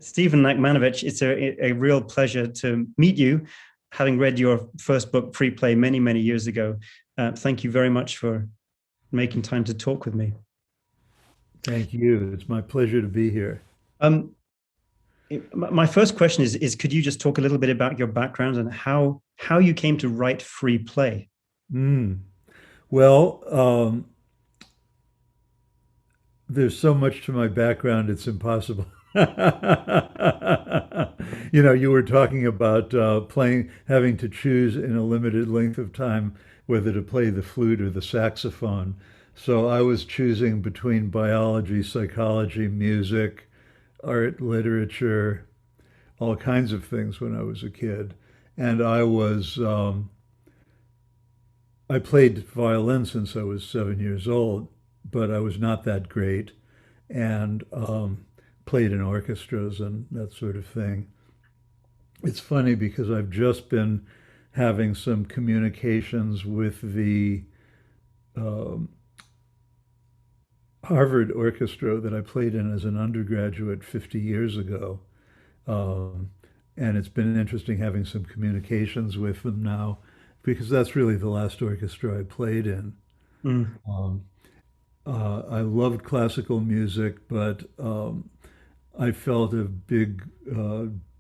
Stephen Nachmanovitch, it's a real pleasure to meet you, having read your first book, Freeplay, many, many years ago. Thank you very much for making time to talk with me. Thank you. It's my pleasure to be here. Um, my first question is could you just talk a little bit about your background and how you came to write Freeplay? Mm. Well, there's so much to my background, it's impossible. You were talking about playing, having to choose in a limited length of time whether to play the flute or the saxophone. So I was choosing between biology, psychology, music, art, literature, all kinds of things when I was a kid. And I played violin since I was 7 years old, but I was not that great, and played in orchestras and that sort of thing. It's funny because I've just been having some communications with the um, Harvard orchestra that I played in as an undergraduate 50 years ago. Um, and it's been interesting having some communications with them now because that's really the last orchestra I played in. Mm. Um, I loved classical music, but I felt a big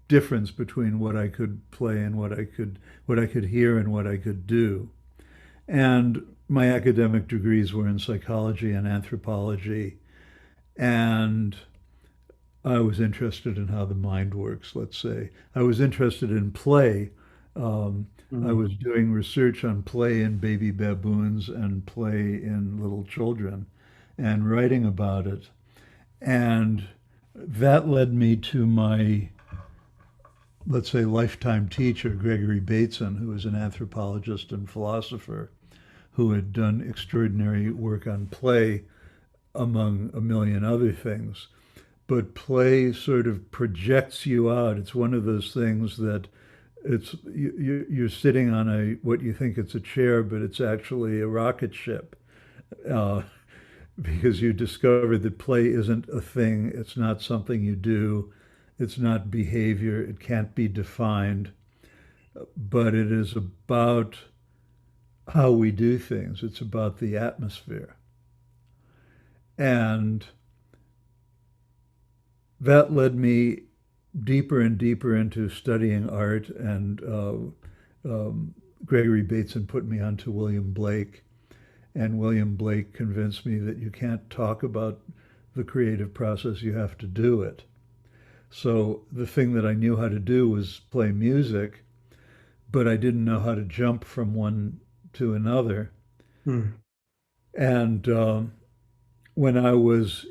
difference between what I could play and what I could hear and what I could do. And my academic degrees were in psychology and anthropology, and I was interested in how the mind works, let's say. I was interested in play. Um, I Mm. was doing research on play in baby baboons and play in little children and writing about it. And that led me to my, let's say, lifetime teacher, Gregory Bateson, who was an anthropologist and philosopher who had done extraordinary work on play, among a million other things. But play sort of projects you out. It's one of those things that you're sitting on a what you think it's a chair, but it's actually a rocket ship, uh, because you discover that play isn't a thing. It's not something you do. It's not behavior. It can't be defined, but it is about how we do things. It's about the atmosphere. And that led me deeper and deeper into studying art. And Gregory Bateson put me onto William Blake. And William Blake convinced me that you can't talk about the creative process, you have to do it. So the thing that I knew how to do was play music, but I didn't know how to jump from one to another. Mm. And when I was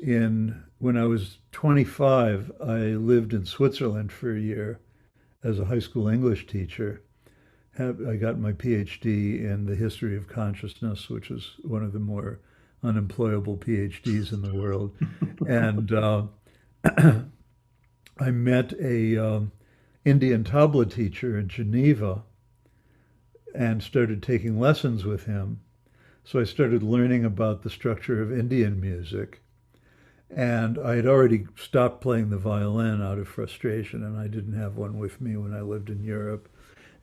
25, I lived in Switzerland for a year as a high school English teacher. I got my PhD in the history of consciousness, which is one of the more unemployable PhDs in the world. And I met a Indian tabla teacher in Geneva and started taking lessons with him. So I started learning about the structure of Indian music. And I had already stopped playing the violin out of frustration, and I didn't have one with me when I lived in Europe.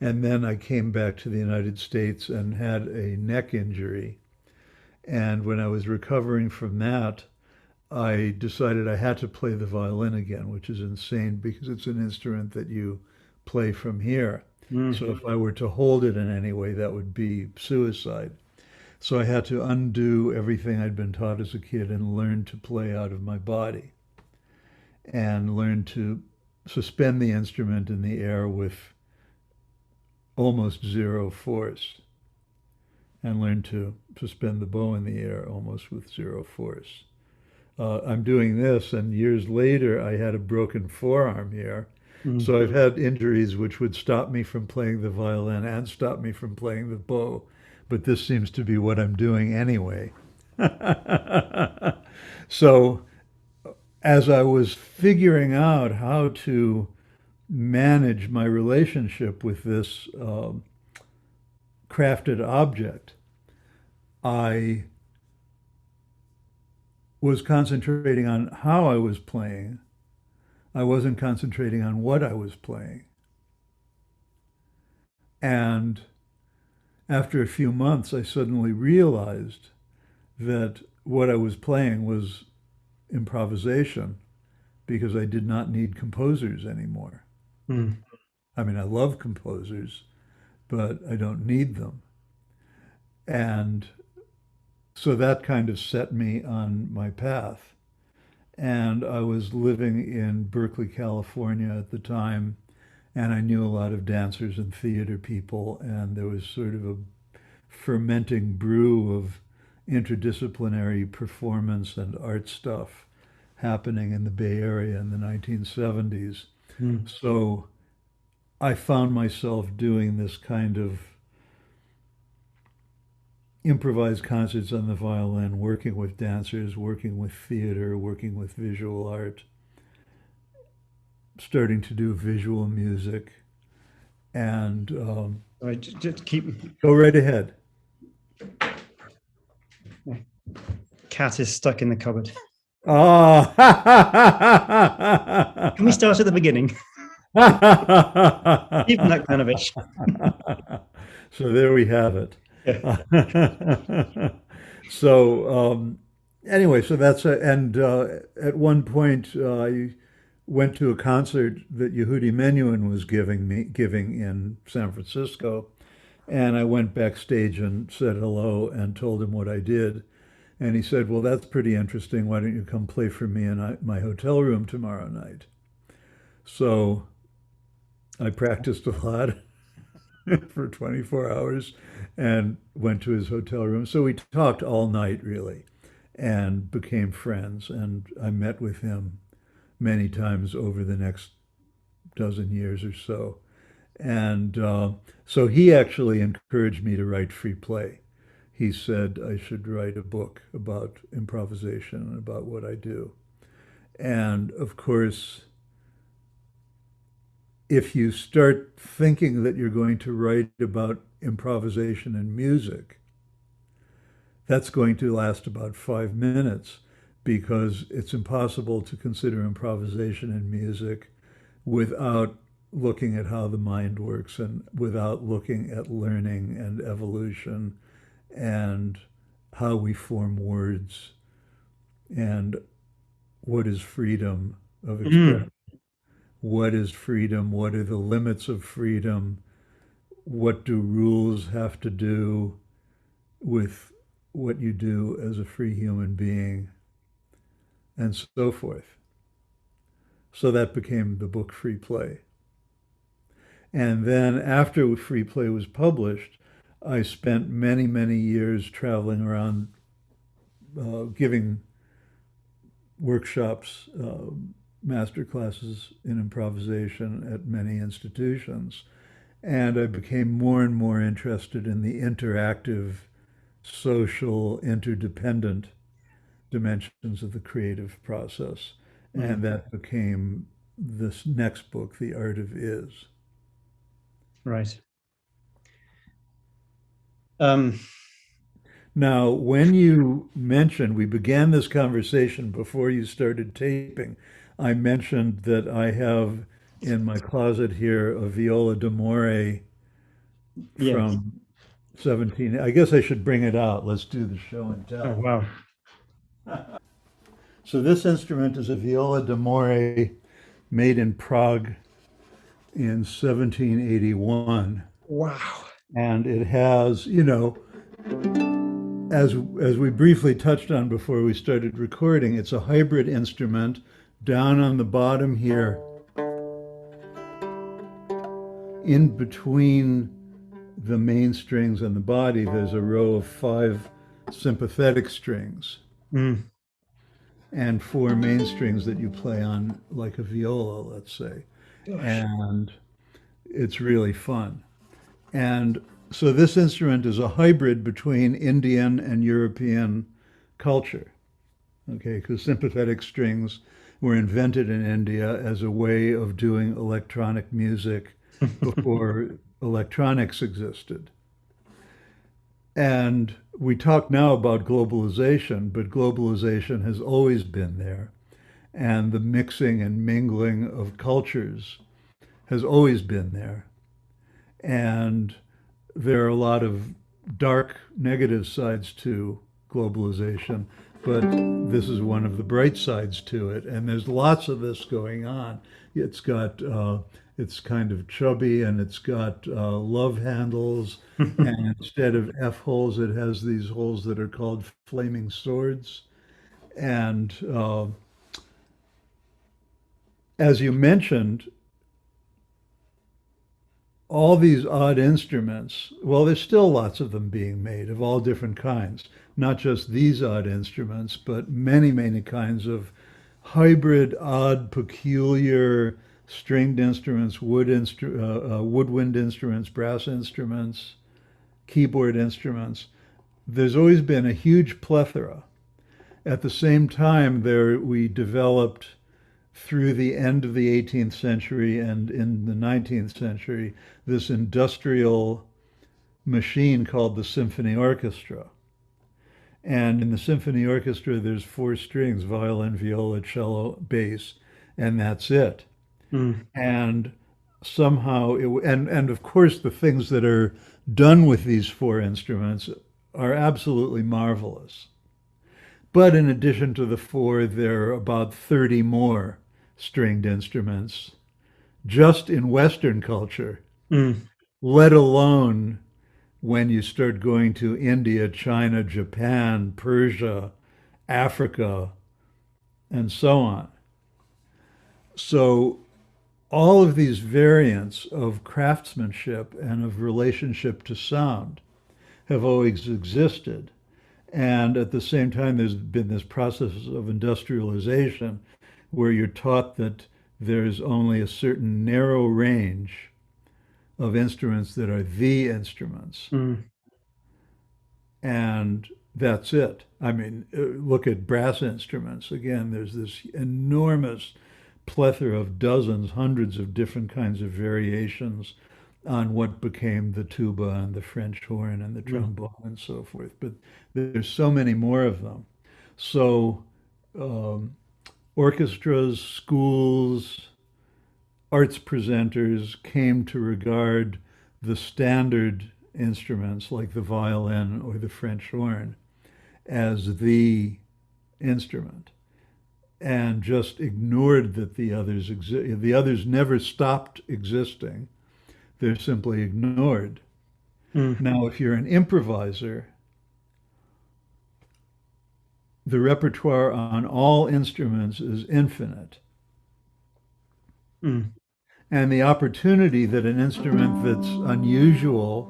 And then I came back to the United States and had a neck injury. And when I was recovering from that, I decided I had to play the violin again, which is insane because it's an instrument that you play from here. So Mm. if I were to hold it in any way, that would be suicide. So I had to undo everything I'd been taught as a kid and learn to play out of my body and learn to suspend the instrument in the air with almost zero force and learn to suspend the bow in the air almost with zero force. I'm doing this, and years later, I had a broken forearm here. Mm. So I've had injuries which would stop me from playing the violin and stop me from playing the bow. But this seems to be what I'm doing anyway. So as I was figuring out how to manage my relationship with this crafted object, I was concentrating on how I was playing, I wasn't concentrating on what I was playing. And after a few months, I suddenly realized that what I was playing was improvisation because I did not need composers anymore. Mm. I mean, I love composers, but I don't need them. And so that kind of set me on my path. And I was living in Berkeley, California at the time, and I knew a lot of dancers and theater people, and there was sort of a fermenting brew of interdisciplinary performance and art stuff happening in the Bay Area in the 1970s. Mm. So I found myself doing this kind of improvised concerts on the violin, working with dancers, working with theater, working with visual art, starting to do visual music. And All right, just keep. go right ahead. Cat is stuck in the cupboard. Ah, Can we start at the beginning? Stephen Nachmanovitch. So there we have it. Yeah. So anyway, so that's and at one point I went to a concert that Yehudi Menuhin was giving in San Francisco, and I went backstage and said hello and told him what I did, and he said, "Well, that's pretty interesting. Why don't you come play for me in my hotel room tomorrow night?" So I practiced a lot for 24 hours and went to his hotel room. So we talked all night, really, and became friends. And I met with him many times over the next dozen years or so. And so he actually encouraged me to write Freeplay. He said I should write a book about improvisation and about what I do. And of course, if you start thinking that you're going to write about improvisation and music, that's going to last about 5 minutes because it's impossible to consider improvisation and music without looking at how the mind works and without looking at learning and evolution and how we form words and what is freedom of expression. What is freedom? What are the limits of freedom? What do rules have to do with what you do as a free human being? And so forth. So that became the book Freeplay. And then after Freeplay was published, I spent many, many years traveling around giving workshops, master classes in improvisation at many institutions. And I became more and more interested in the interactive, social, interdependent dimensions of the creative process. And that became this next book, The Art of Is. Right. Now, when you mentioned, we began this conversation before you started taping, I mentioned that I have in my closet here a viola d'amore Yes. from 17. I guess I should bring it out. Let's do the show and tell. Oh, wow. So this instrument is a viola d'amore made in Prague in 1781. Wow. And it has, as we briefly touched on before we started recording, it's a hybrid instrument. Down on the bottom here, in between the main strings and the body, there's a row of 5 sympathetic strings and 4 main strings that you play on like a viola, let's say. Gosh. And it's really fun. And so this instrument is a hybrid between Indian and European culture, okay, because sympathetic strings were invented in India as a way of doing electronic music before electronics existed. And we talk now about globalization, but globalization has always been there. and the mixing and mingling of cultures has always been there. And there are a lot of dark, negative sides to globalization, but this is one of the bright sides to it. And there's lots of this going on. It's got, it's kind of chubby and it's got love handles. And instead of F holes, it has these holes that are called flaming swords. And as you mentioned, all these odd instruments, well, there's still lots of them being made of all different kinds, not just these odd instruments, but many, many kinds of hybrid, odd, peculiar stringed instruments, woodwind instruments, brass instruments, keyboard instruments. There's always been a huge plethora. At the same time, there we developed through the end of the 18th century and in the 19th century this industrial machine called the symphony orchestra. And in the symphony orchestra, there's four strings, violin, viola, cello, bass, and that's it. Mm. And somehow, and of course, the things that are done with these four instruments are absolutely marvelous. But in addition to the four, there are about 30 more stringed instruments just in Western culture, Mm. let alone when you start going to India, China, Japan, Persia, Africa, and so on. So all of these variants of craftsmanship and of relationship to sound have always existed. And at the same time, there's been this process of industrialization where you're taught that there's only a certain narrow range of instruments that are the instruments. Mm. And that's it. I mean, look at brass instruments. Again, there's this enormous plethora of dozens, hundreds of different kinds of variations on what became the tuba and the French horn and the trombone and so forth. But there's so many more of them. So orchestras, schools, arts presenters came to regard the standard instruments like the violin or the French horn as the instrument and just ignored that the others exist. The others never stopped existing. They're simply ignored. Mm. Now, if you're an improviser, the repertoire on all instruments is infinite. Mm. And the opportunity that an instrument that's unusual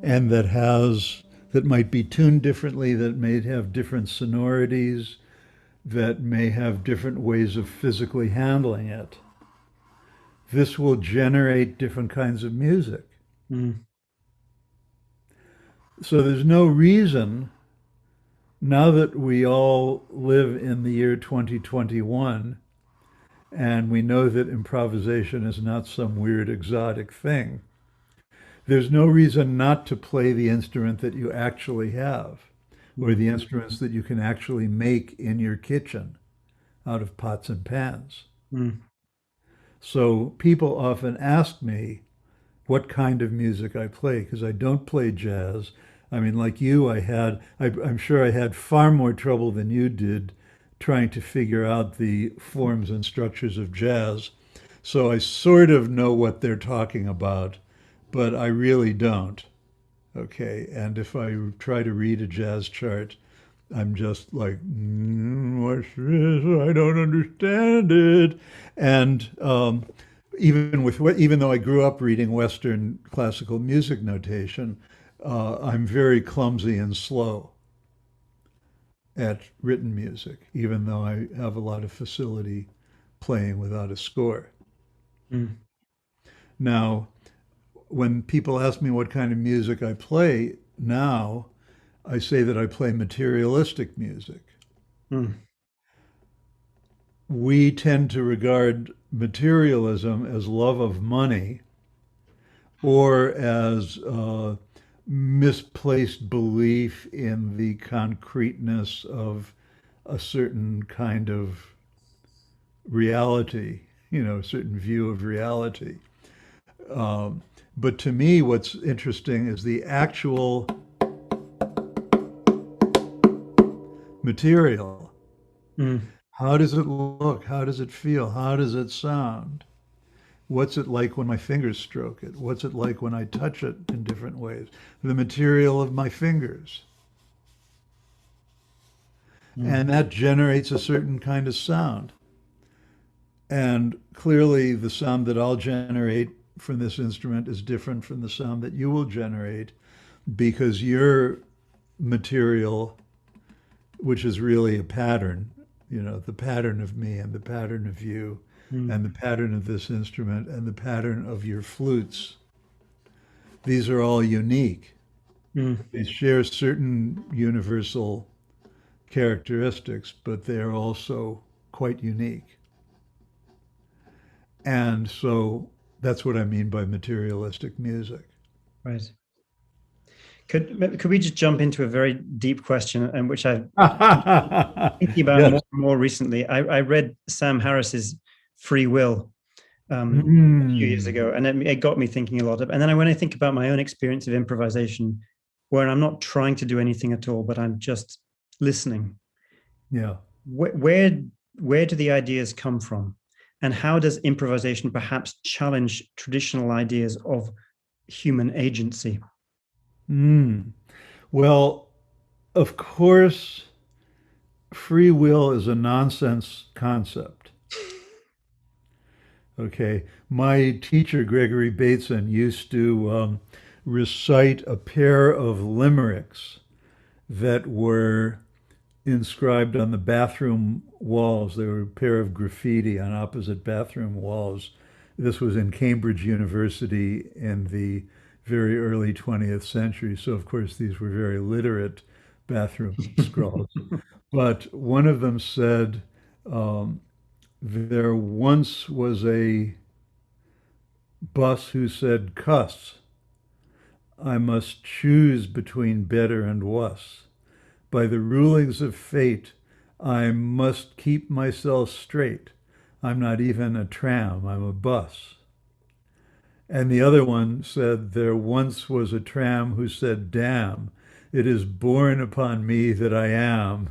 and that might be tuned differently, that may have different sonorities, that may have different ways of physically handling it, this will generate different kinds of music. Mm. So there's no reason, now that we all live in the year 2021, and we know that improvisation is not some weird exotic thing, there's no reason not to play the instrument that you actually have, or the instruments that you can actually make in your kitchen out of pots and pans. Mm. So people often ask me what kind of music I play, because I don't play jazz. I mean, like you, I'm sure I had far more trouble than you did trying to figure out the forms and structures of jazz. So I sort of know what they're talking about, but I really don't. Okay. And if I try to read a jazz chart, I'm just like, what's this? I don't understand it. And even though I grew up reading Western classical music notation, I'm very clumsy and slow at written music, even though I have a lot of facility playing without a score. Mm. Now, when people ask me what kind of music I play now, I say that I play materialistic music. Mm. We tend to regard materialism as love of money or as misplaced belief in the concreteness of a certain kind of reality, a certain view of reality. Um, but to me, what's interesting is the actual material. Mm. How does it look? How does it feel? How does it sound? What's it like when my fingers stroke it? What's it like when I touch it in different ways? The material of my fingers. Mm. And that generates a certain kind of sound. And clearly, the sound that I'll generate from this instrument is different from the sound that you will generate because your material, which is really a pattern, the pattern of me and the pattern of you Mm. and the pattern of this instrument and the pattern of your flutes, these are all unique. Mm. They share certain universal characteristics, but they are also quite unique. And so that's what I mean by materialistic music. Right. Could we just jump into a very deep question, and which I've thinking about Yes. more and more recently? I read Sam Harris's Free Will a few years Mm. ago, and it got me thinking a lot of. And then when I think about my own experience of improvisation, where I'm not trying to do anything at all, but I'm just listening, Yeah. where where do the ideas come from, and how does improvisation perhaps challenge traditional ideas of human agency? Mm. Well, of course, free will is a nonsense concept. Okay. My teacher, Gregory Bateson, used to recite a pair of limericks that were inscribed on the bathroom walls. They were a pair of graffiti on opposite bathroom walls. This was in Cambridge University in the very early 20th century. So, of course, these were very literate bathroom scrawls. But one of them said, um, there once was a bus who said, cuss, I must choose between better and wuss. By the rulings of fate, I must keep myself straight. I'm not even a tram, I'm a bus. And the other one said, there once was a tram who said, damn, it is borne upon me that I am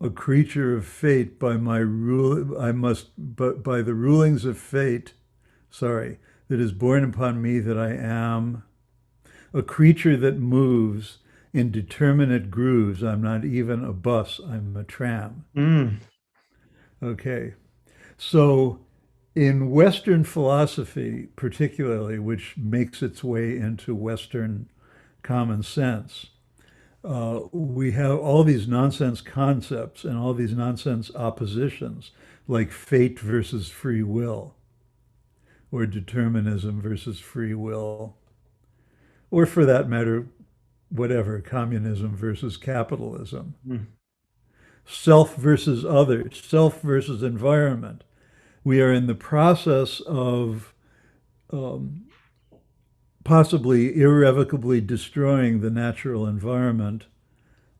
a creature of fate by my rule. I must, but by the rulings of fate, sorry, that is borne upon me that I am a creature that moves in determinate grooves. I'm not even a bus, I'm a tram. Mm. Okay. So, in Western philosophy, particularly, which makes its way into Western common sense, we have all these nonsense concepts and all these nonsense oppositions, like fate versus free will, or determinism versus free will, or for that matter, whatever, communism versus capitalism, Mm. self versus others, self versus environment. We are in the process of um, possibly irrevocably destroying the natural environment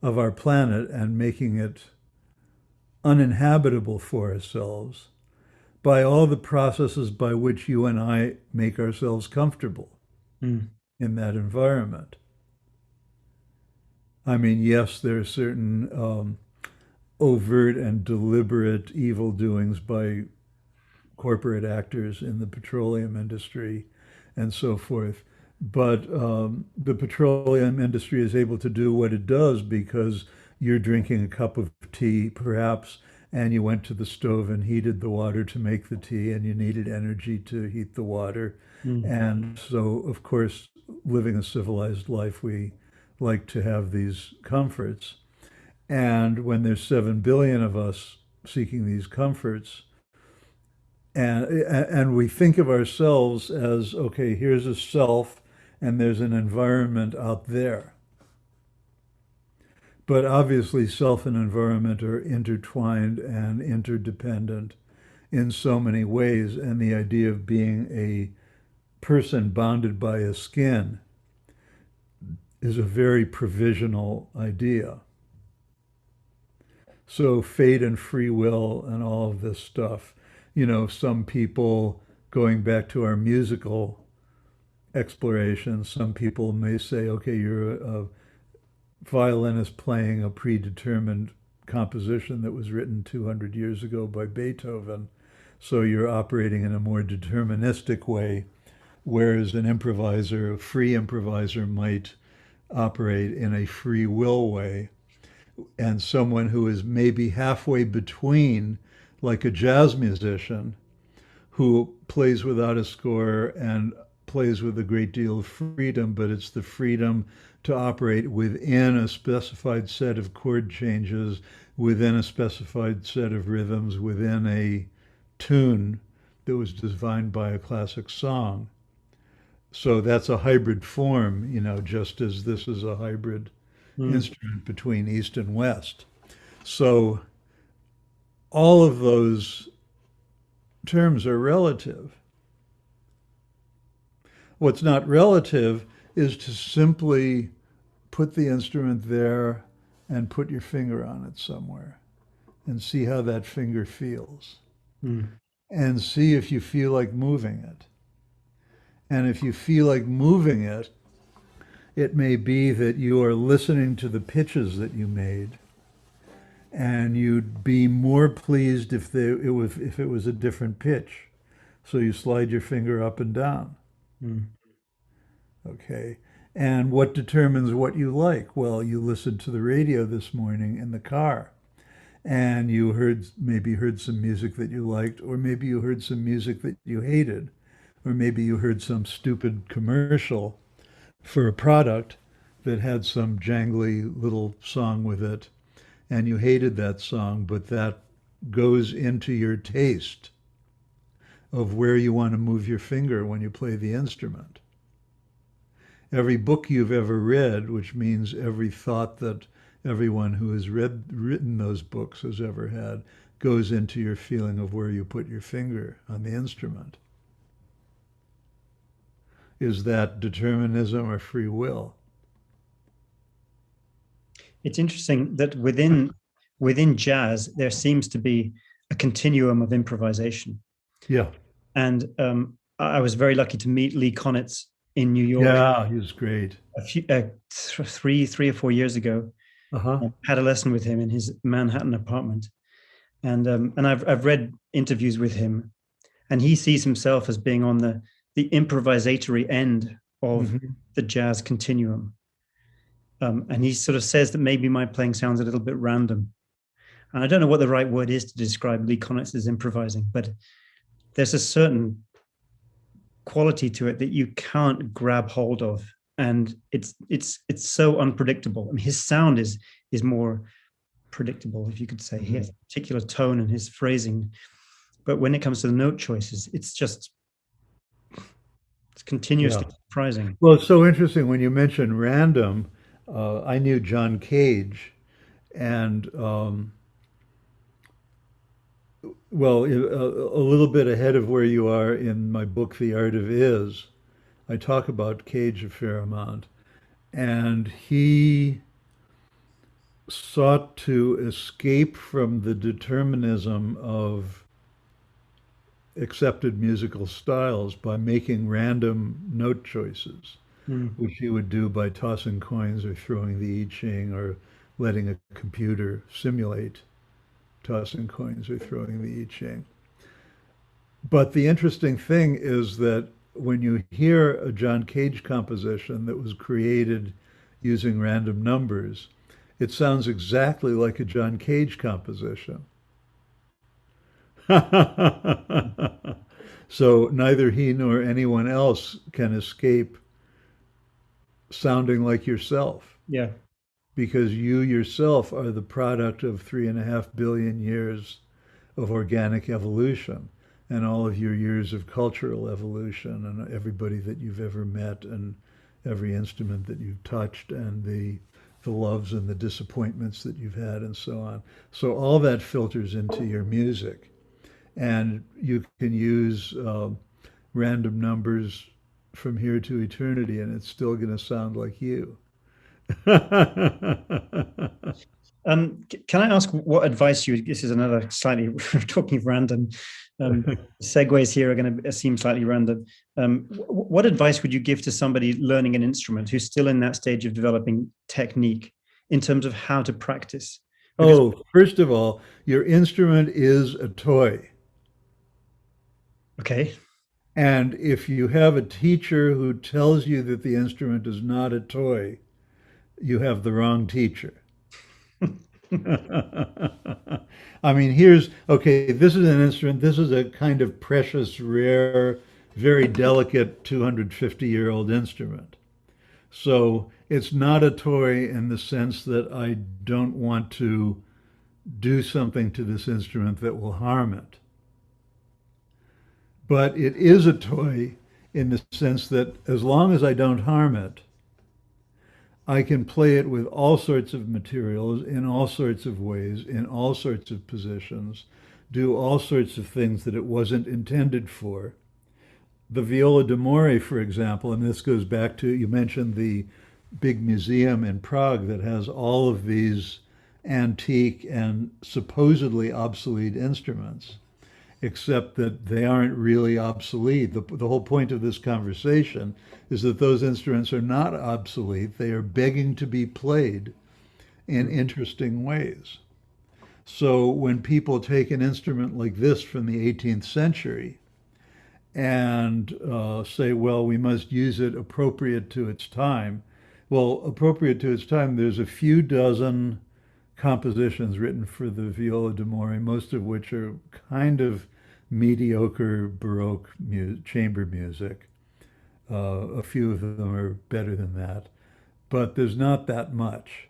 of our planet and making it uninhabitable for ourselves by all the processes by which you and I make ourselves comfortable Mm. in that environment. I mean, yes, there are certain overt and deliberate evil doings by corporate actors in the petroleum industry and so forth. But the petroleum industry is able to do what it does because you're drinking a cup of tea, perhaps, and you went to the stove and heated the water to make the tea, and you needed energy to heat the water. Mm. And so, of course, living a civilized life, we like to have these comforts. And when there's 7 billion of us seeking these comforts, and we think of ourselves as, okay, here's a self and there's an environment out there. But obviously, self and environment are intertwined and interdependent in so many ways. And the idea of being a person bounded by a skin is a very provisional idea. So fate and free will and all of this stuff. Some people, going back to our musical exploration, some people may say, okay, you're a violinist playing a predetermined composition that was written 200 years ago by Beethoven. So you're operating in a more deterministic way, whereas an improviser, a free improviser, might operate in a free will way. And someone who is maybe halfway between, like a jazz musician, who plays without a score and plays with a great deal of freedom, but it's the freedom to operate within a specified set of chord changes, within a specified set of rhythms, within a tune that was designed by a classic song. So that's a hybrid form, just as this is a hybrid Mm. instrument between East and West. So all of those terms are relative. What's not relative is to simply put the instrument there and put your finger on it somewhere and see how that finger feels Mm. and see if you feel like moving it. And if you feel like moving it, it may be that you are listening to the pitches that you made, and you'd be more pleased if it was a different pitch. So you slide your finger up and down. Mm. Okay. And what determines what you like? Well, you listened to the radio this morning in the car, and you maybe heard some music that you liked, or maybe you heard some music that you hated, or maybe you heard some stupid commercial for a product that had some jangly little song with it, and you hated that song, but that goes into your taste of where you want to move your finger when you play the instrument. Every book you've ever read, which means every thought that everyone who has written those books has ever had, goes into your feeling of where you put your finger on the instrument. Is that determinism or free will? It's interesting that within jazz there seems to be a continuum of improvisation. Yeah. And I was very lucky to meet Lee Konitz in New York Yeah, he was great. a few, 3 or 4 years ago. Uh-huh. Had a lesson with him in his Manhattan apartment, and I've read interviews with him, and he sees himself as being on the improvisatory end of Mm-hmm. the jazz continuum. And he sort of says that maybe my playing sounds a little bit random. And I don't know what the right word is to describe Lee Konitz as improvising, but there's a certain quality to it that you can't grab hold of. And it's so unpredictable. I mean, his sound is more predictable, if you could say. He has a particular tone in his phrasing. But when it comes to the note choices, it's Yeah. continuously surprising. Well, it's so interesting when you mention random. I knew John Cage, and well, a little bit ahead of where you are in my book, The Art of Is, I talk about Cage a fair amount, and he sought to escape from the determinism of accepted musical styles by making random note choices, Mm. which he would do by tossing coins or throwing the I Ching or letting a computer simulate tossing coins or throwing the I Ching. But the interesting thing is that when you hear a John Cage composition that was created using random numbers, it sounds exactly like a John Cage composition. So neither he nor anyone else can escape sounding like yourself Yeah. because you yourself are the product of 3.5 billion years of organic evolution and all of your years of cultural evolution and everybody that you've ever met and every instrument that you've touched and the loves and the disappointments that you've had and so on. So all that filters into your music, and you can use random numbers from here to eternity, and it's still going to sound like you. Can I ask what advice you? This is another slightly talking random. Segues here are going to seem slightly random. What advice would you give to somebody learning an instrument who's still in that stage of developing technique in terms of how to practice? Because Oh, first of all, your instrument is a toy. okay, And if you have a teacher who tells you that the instrument is not a toy, you have the wrong teacher. I mean, okay, this is an instrument, this is a kind of precious, rare, very delicate 250-year-old instrument. So it's not a toy in the sense that I don't want to do something to this instrument that will harm it. But it is a toy in the sense that as long as I don't harm it, I can play it with all sorts of materials in all sorts of ways, in all sorts of positions, do all sorts of things that it wasn't intended for. The viola d'amore, for example, and this goes back to, you mentioned the big museum in Prague that has all of these antique and supposedly obsolete instruments, except that they aren't really obsolete. The whole point of this conversation is that those instruments are not obsolete. They are begging to be played in interesting ways. So when people take an instrument like this from the 18th century and say, well, we must use it appropriate to its time. Well, appropriate to its time, there's a few dozen compositions written for the viola d'amore, most of which are kind of mediocre Baroque chamber music. A few of them are better than that, but there's not that much.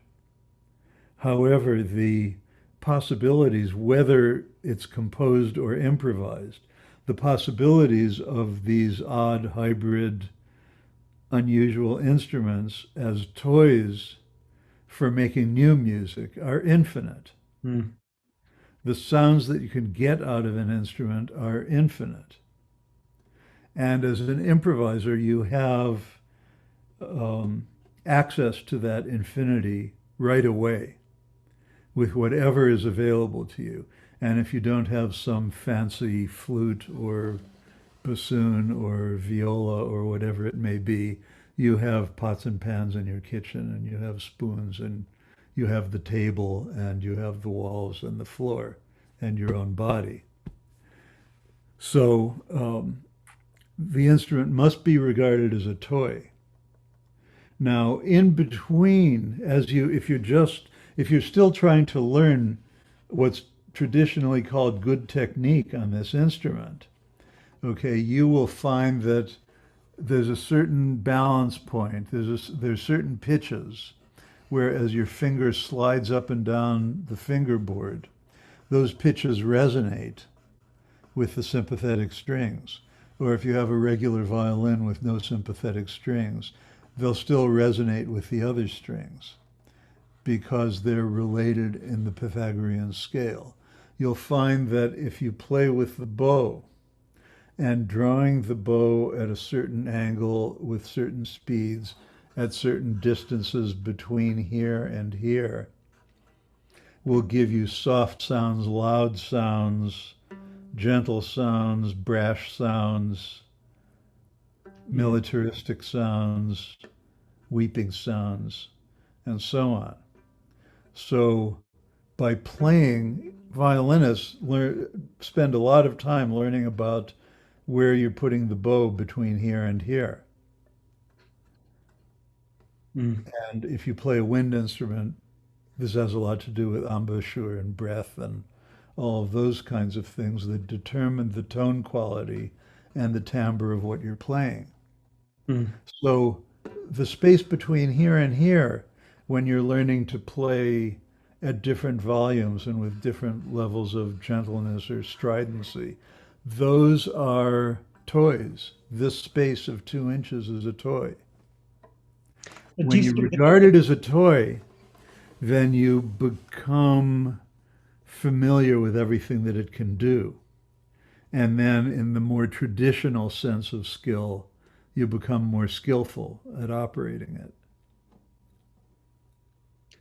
However, the possibilities, whether it's composed or improvised, the possibilities of these odd hybrid unusual instruments as toys for making new music are infinite. mm, The sounds that you can get out of an instrument are infinite. And as an improviser, you have access to that infinity right away with whatever is available to you. And if you don't have some fancy flute or bassoon or viola or whatever it may be, you have pots and pans in your kitchen, and you have spoons, and you have the table, and you have the walls and the floor and your own body. So the instrument must be regarded as a toy. Now, in between, if you're still trying to learn what's traditionally called good technique on this instrument, okay, you will find that there's a certain balance point. There's certain pitches where as your finger slides up and down the fingerboard, those pitches resonate with the sympathetic strings. Or if you have a regular violin with no sympathetic strings, they'll still resonate with the other strings because they're related in the Pythagorean scale. You'll find that if you play with the bow, and drawing the bow at a certain angle with certain speeds at certain distances between here and here will give you soft sounds, loud sounds, gentle sounds, brash sounds, militaristic sounds, weeping sounds, and so on. So by playing, violinists spend a lot of time learning about where you're putting the bow between here and here. mm. And if you play a wind instrument, this has a lot to do with embouchure and breath and all of those kinds of things that determine the tone quality and the timbre of what you're playing. Mm. So the space between here and here, when you're learning to play at different volumes and with different levels of gentleness or stridency, those are toys. This space of 2 inches is a toy. When you regard it as a toy, then you become familiar with everything that it can do. And then in the more traditional sense of skill, you become more skillful at operating it.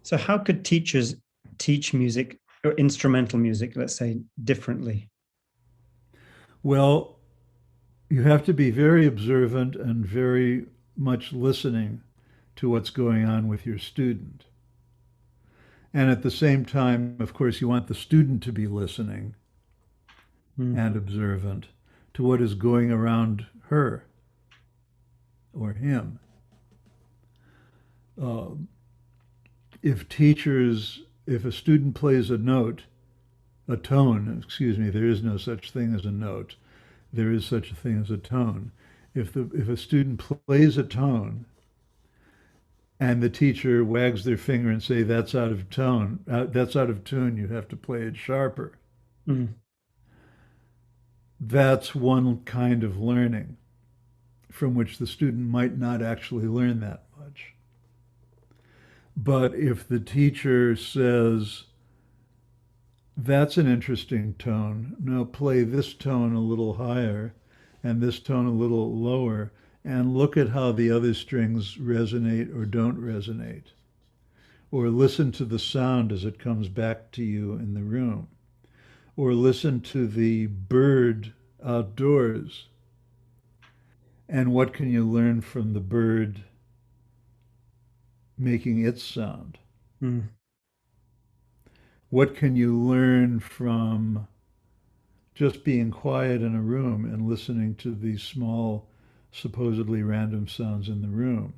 So how could teachers teach music or instrumental music, let's say, differently? Well, you have to be very observant and very much listening to what's going on with your student. And at the same time, of course, you want the student to be listening Mm, and observant to what is going around her or him. Uh, if a student plays a note, a tone, excuse me, there is no such thing as a note. There is such a thing as a tone. If a student plays a tone and the teacher wags their finger and say that's out of tone, that's out of tune, you have to play it sharper. mm, That's one kind of learning from which the student might not actually learn that much. But if the teacher says, that's an interesting tone, now play this tone a little higher and this tone a little lower, and look at how the other strings resonate or don't resonate. Or listen to the sound as it comes back to you in the room. Or listen to the bird outdoors. And what can you learn from the bird making its sound? mm, What can you learn from just being quiet in a room and listening to these small, supposedly random sounds in the room?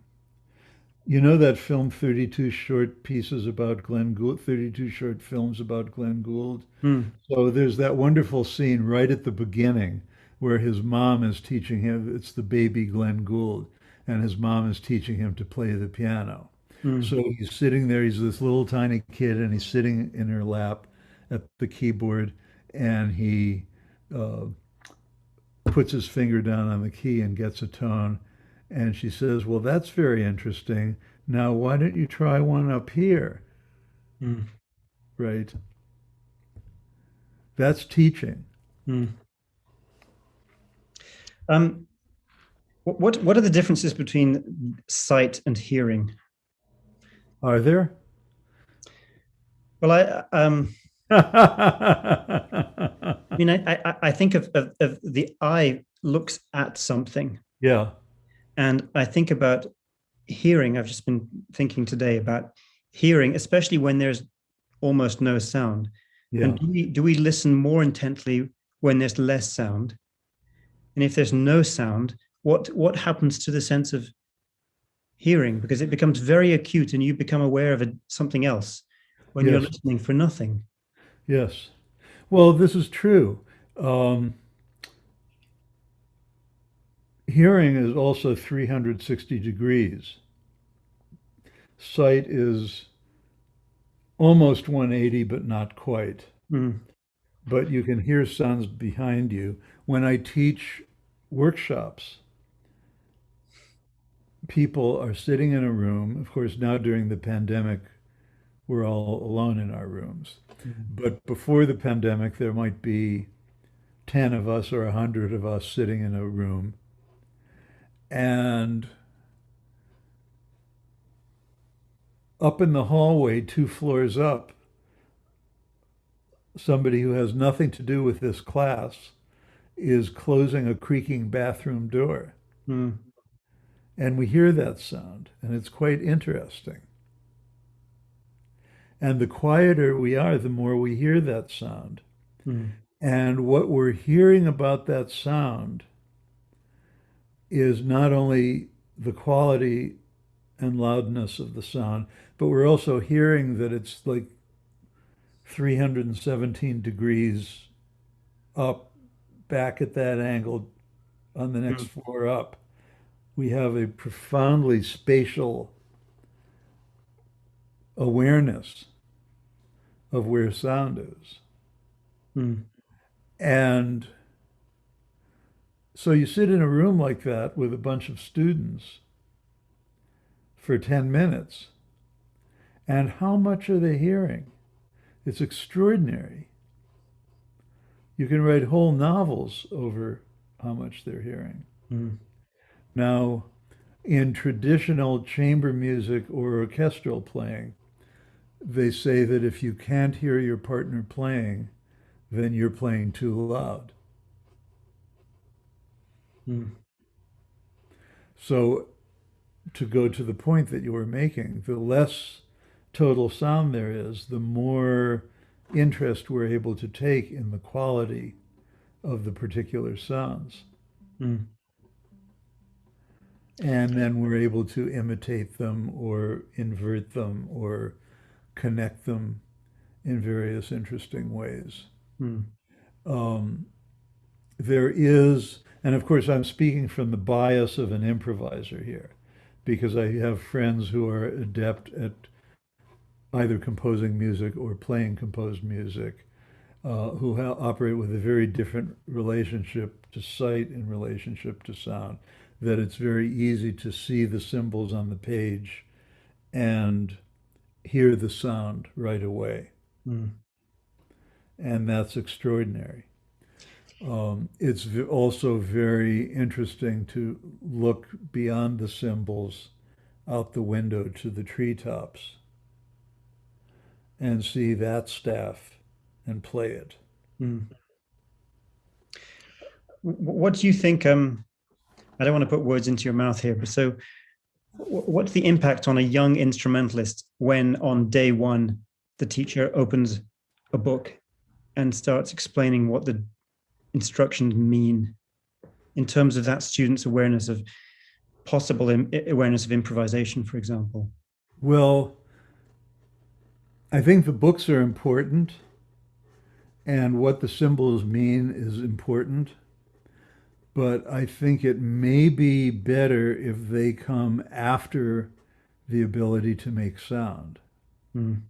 You know that film 32 short pieces about Glenn Gould, 32 short films about Glenn Gould? mm, So there's that wonderful scene right at the beginning where his mom is teaching him, it's the baby Glenn Gould, and his mom is teaching him to play the piano. mm, So he's sitting there, he's this little tiny kid, and he's sitting in her lap at the keyboard, and he uh, puts his finger down on the key and gets a tone. And she says, well, that's very interesting. Now, why don't you try one up here? mm, Right? That's teaching. mm. Um, what are the differences between sight and hearing? Are there? Well, I mean, I think of the eye looks at something, Yeah, and I think about hearing. I've just been thinking today about hearing, especially when there's almost no sound. And yeah, do we listen more intently when there's less sound? And if there's no sound, what happens to the sense of hearing? Because it becomes very acute, and you become aware of something else when you're yes, listening for nothing. yes. Well, this is true. Um, Hearing is also 360 degrees. Sight is almost 180, but not quite. Mm, But you can hear sounds behind you. When I teach workshops, people are sitting in a room. Of course, now during the pandemic, we're all alone in our rooms. mm, But before the pandemic, there might be 10 of us or 100 of us sitting in a room. And up in the hallway, 2 floors up, somebody who has nothing to do with this class is closing a creaking bathroom door. mm, And we hear that sound, and it's quite interesting. And the quieter we are, the more we hear that sound. mm, And what we're hearing about that sound is not only the quality and loudness of the sound, but we're also hearing that it's like 317 degrees up, back at that angle on the next mm, floor up. We have a profoundly spatial awareness of where sound is. mm, And so you sit in a room like that with a bunch of students for 10 minutes, and how much are they hearing? It's extraordinary. You can write whole novels over how much they're hearing. mm, Now, in traditional chamber music or orchestral playing, they say that if you can't hear your partner playing, then you're playing too loud. Mm. So, to go to the point that you were making, the less total sound there is, the more interest we're able to take in the quality of the particular sounds. Mm. And then we're able to imitate them or invert them or connect them in various interesting ways. Mm. Um, there is, and of course, I'm speaking from the bias of an improviser here, because I have friends who are adept at either composing music or playing composed music, who operate with a very different relationship to sight and relationship to sound, that it's very easy to see the symbols on the page and hear the sound right away. Mm. And that's extraordinary. It's also very interesting to look beyond the symbols out the window to the treetops and see that staff and play it. Mm. What do you think? I don't want to put words into your mouth here, but so what's the impact on a young instrumentalist when on day one the teacher opens a book and starts explaining what the instructions mean in terms of that student's awareness of possible awareness of improvisation, for example? Well, I think the books are important and what the symbols mean is important, but I think it may be better if they come after the ability to make sound. Mm.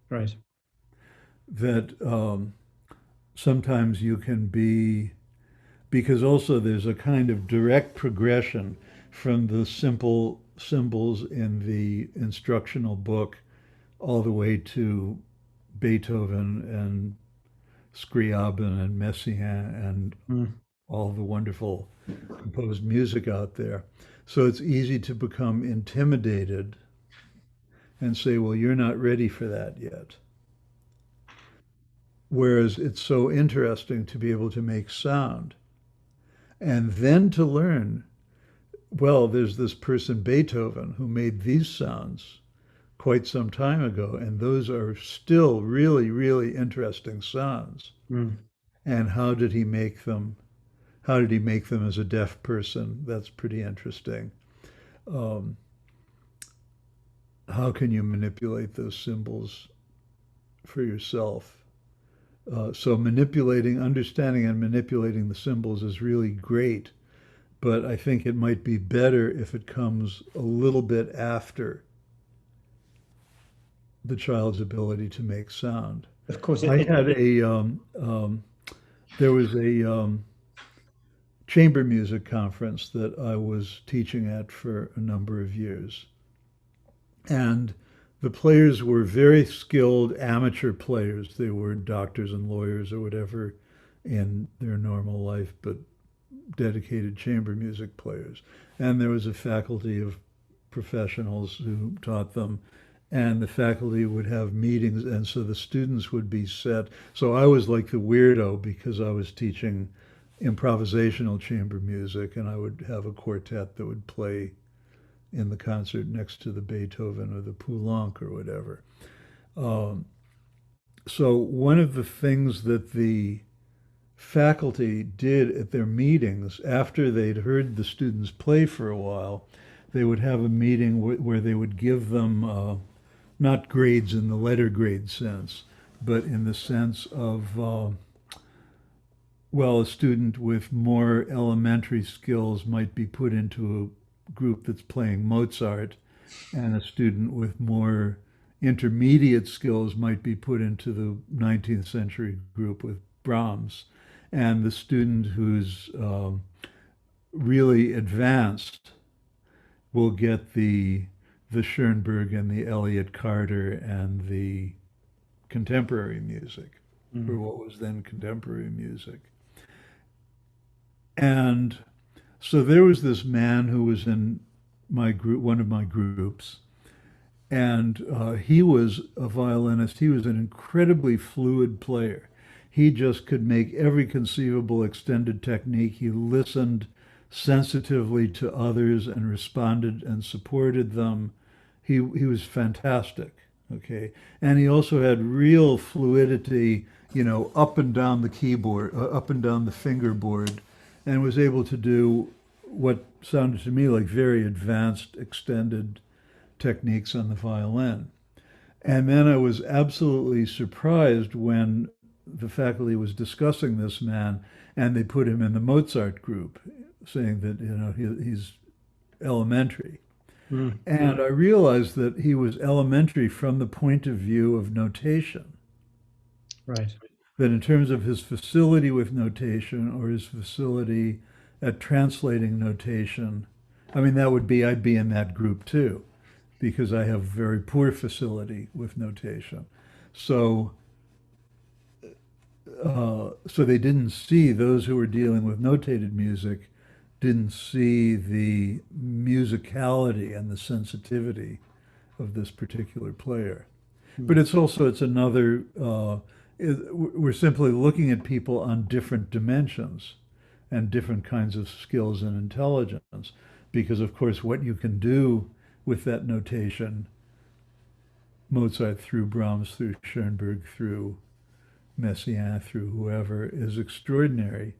Right. That sometimes you can be, because also there's a kind of direct progression from the simple symbols in the instructional book all the way to Beethoven and Scriabin and Messiaen and Mm. all the wonderful composed music out there. So it's easy to become intimidated and say, well, you're not ready for that yet. Whereas it's so interesting to be able to make sound and then to learn, well, there's this person, Beethoven, who made these sounds quite some time ago, and those are still really, really interesting sounds. Mm. And how did he make them? How did he make them as a deaf person? That's pretty interesting. Um, how can you manipulate those symbols for yourself? So manipulating, understanding and manipulating the symbols is really great, but I think it might be better if it comes a little bit after the child's ability to make sound. Of course, I had there was a chamber music conference that I was teaching at for a number of years. And the players were very skilled amateur players. They were doctors and lawyers or whatever in their normal life, but dedicated chamber music players. And there was a faculty of professionals who taught them. And the faculty would have meetings, and so the students would be set. So I was like the weirdo because I was teaching improvisational chamber music, and I would have a quartet that would play in the concert next to the Beethoven or the Poulenc or whatever. Um, so one of the things that the faculty did at their meetings after they'd heard the students play for a while, they would have a meeting where they would give them not grades in the letter grade sense, but in the sense of well, a student with more elementary skills might be put into a group that's playing Mozart, and a student with more intermediate skills might be put into the 19th century group with Brahms. And the student who's really advanced will get the Schoenberg and the Elliott Carter and the contemporary music, or Mm. what was then contemporary music. And so there was this man who was in my group, one of my groups, And he was a violinist. He was an incredibly fluid player. He just could make every conceivable extended technique. He listened sensitively to others and responded and supported them. He was fantastic. Okay, and he also had real fluidity, up and down the keyboard, up and down the fingerboard, and was able to do what sounded to me like very advanced extended techniques on the violin. And then I was absolutely surprised when the faculty was discussing this man and they put him in the Mozart group, saying that, he's elementary. Mm. And I realized that he was elementary from the point of view of notation. Right. That in terms of his facility with notation or his facility at translating notation, I mean, I'd be in that group too, because I have very poor facility with notation. So, so they didn't see, those who were dealing with notated music didn't see the musicality and the sensitivity of this particular player. But Mm. it's another, we're simply looking at people on different dimensions and different kinds of skills and intelligence. Because, of course, what you can do with that notation, Mozart through Brahms, through Schoenberg, through Messiaen, through whoever, is extraordinary.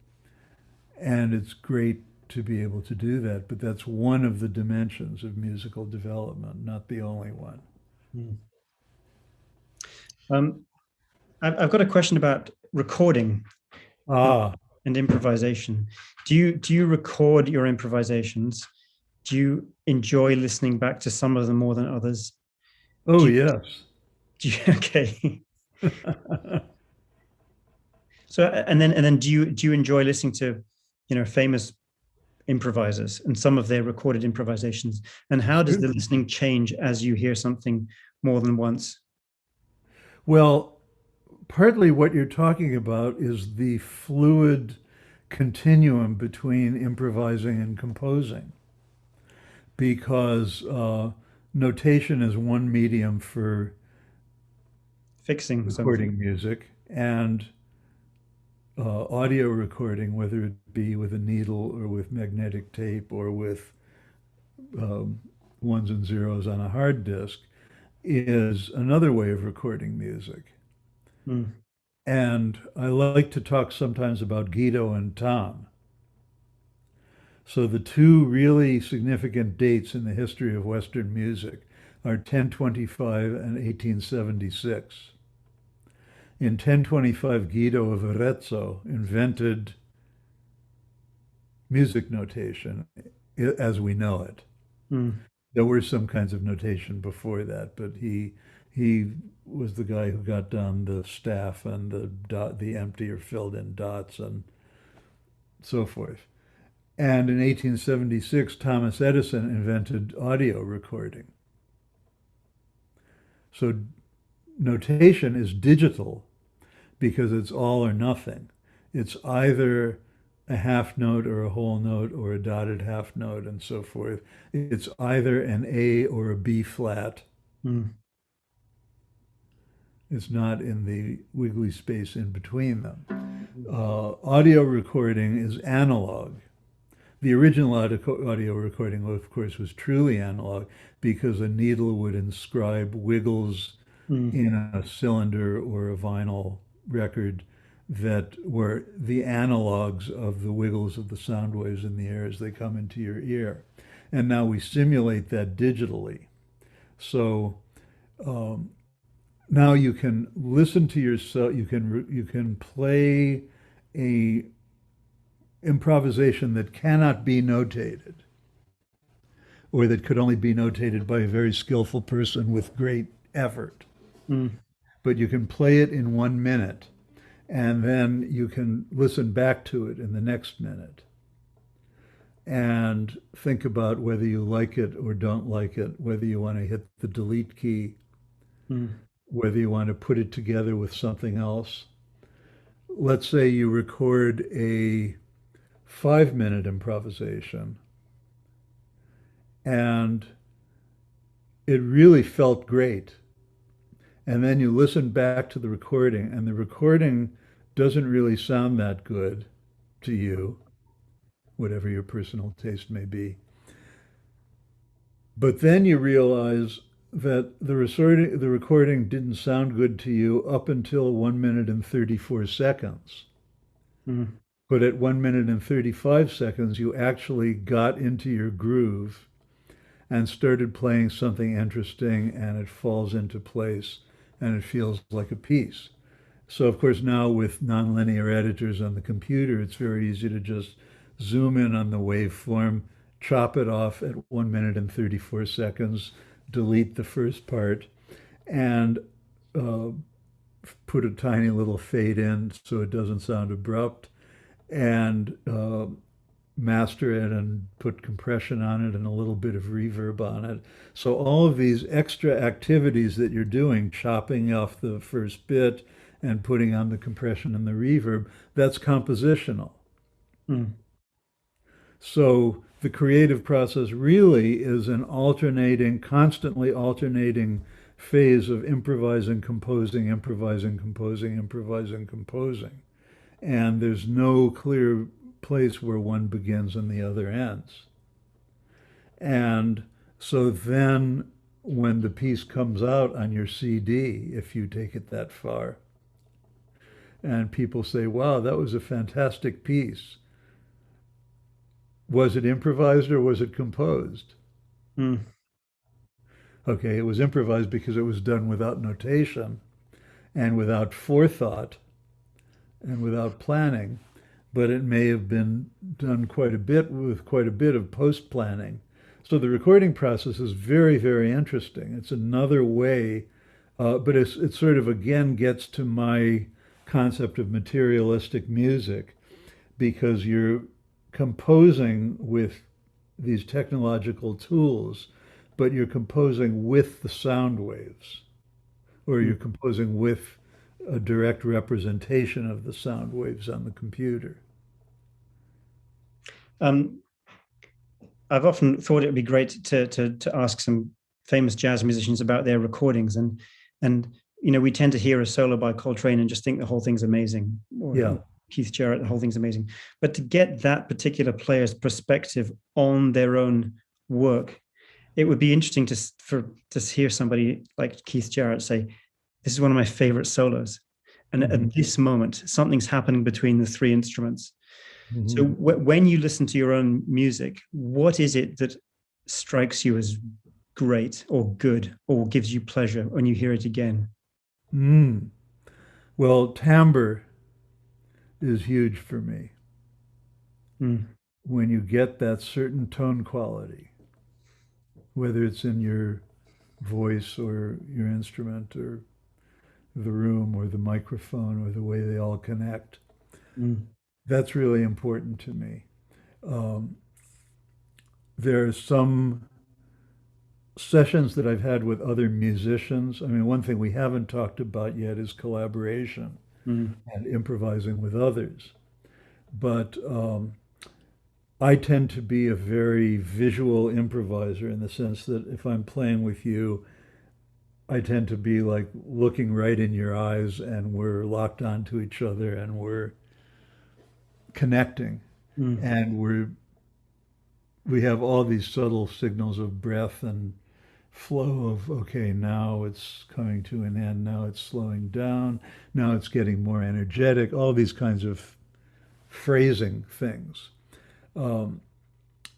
And it's great to be able to do that. But that's one of the dimensions of musical development, not the only one. Mm. I've got a question about recording Ah, and improvisation. Do you record your improvisations? Do you enjoy listening back to some of them more than others? oh, Do you, yes. okay. So and then do you enjoy listening to, famous improvisers and some of their recorded improvisations? And how does the listening change as you hear something more than once? Well, partly what you're talking about is the fluid continuum between improvising and composing, because notation is one medium for Fixing something. recording music, and audio recording, whether it be with a needle or with magnetic tape or with um, ones and zeros on a hard disk, is another way of recording music. Mm. And I like to talk sometimes about Guido and Tom. So the two really significant dates in the history of Western music are 1025 and 1876. In 1025, Guido of Arezzo invented music notation as we know it. Mm. There were some kinds of notation before that, but he was the guy who got down the staff and the empty or filled in dots and so forth. And in 1876, Thomas Edison invented audio recording. So notation is digital because it's all or nothing. It's either a half note or a whole note or a dotted half note and so forth. It's either an A or a B flat. Mm. It's not in the wiggly space in between them. Audio recording is analog. The original audio recording, of course, was truly analog because a needle would inscribe wiggles Mm. in a cylinder or a vinyl record that were the analogs of the wiggles of the sound waves in the air as they come into your ear. And now we simulate that digitally. So now you can listen to yourself. You can play a improvisation that cannot be notated, or that could only be notated by a very skillful person with great effort. Mm. But you can play it in 1 minute, and then you can listen back to it in the next minute and think about whether you like it or don't like it, whether you want to hit the delete key, Mm. whether you want to put it together with something else. Let's say you record a 5 minute improvisation, and it really felt great. And then you listen back to the recording, and the recording doesn't really sound that good to you, whatever your personal taste may be. But then you realize that the recording didn't sound good to you up until 1 minute and 34 seconds. Mm. But at 1 minute and 35 seconds, you actually got into your groove and started playing something interesting, and it falls into place and it feels like a piece. So, of course, now with nonlinear editors on the computer, it's very easy to just zoom in on the waveform, chop it off at 1 minute and 34 seconds, delete the first part, and uh, put a tiny little fade in so it doesn't sound abrupt, and master it and put compression on it and a little bit of reverb on it. So all of these extra activities that you're doing, chopping off the first bit and putting on the compression and the reverb, that's compositional. Mm. So the creative process really is an alternating, constantly alternating phase of improvising, composing, improvising, composing, improvising, composing. And there's no clear place where one begins and the other ends. And so then when the piece comes out on your CD, if you take it that far, and people say, wow, that was a fantastic piece. Was it improvised or was it composed? Mm. Okay, it was improvised because it was done without notation and without forethought and without planning, but it may have been done quite a bit with quite a bit of post planning. So the recording process is very, very interesting. It's another way, but it sort of again gets to my concept of materialistic music, because you're composing with these technological tools, but you're composing with the sound waves, or you're Mm. composing with a direct representation of the sound waves on the computer. Um, I've often thought it would be great to ask some famous jazz musicians about their recordings, and we tend to hear a solo by Coltrane and just think the whole thing's amazing, or Yeah. Keith Jarrett, the whole thing's amazing. But to get that particular player's perspective on their own work, it would be interesting to hear somebody like Keith Jarrett say, "This is one of my favorite solos," and Mhm. at this moment, something's happening between the three instruments. So Mhm. when you listen to your own music, what is it that strikes you as great or good or gives you pleasure when you hear it again? Mm. Well, timbre is huge for me. Mm. When you get that certain tone quality, whether it's in your voice or your instrument or the room or the microphone or the way they all connect, Mm. that's really important to me. Um, there are some sessions that I've had with other musicians. I mean, one thing we haven't talked about yet is collaboration Mm. and improvising with others. But I tend to be a very visual improviser, in the sense that if I'm playing with you, I tend to be like looking right in your eyes, and we're locked onto each other and we're connecting, Mm. and we have all these subtle signals of breath and flow of, okay, now it's coming to an end, now it's slowing down, now it's getting more energetic, all these kinds of phrasing things. Um,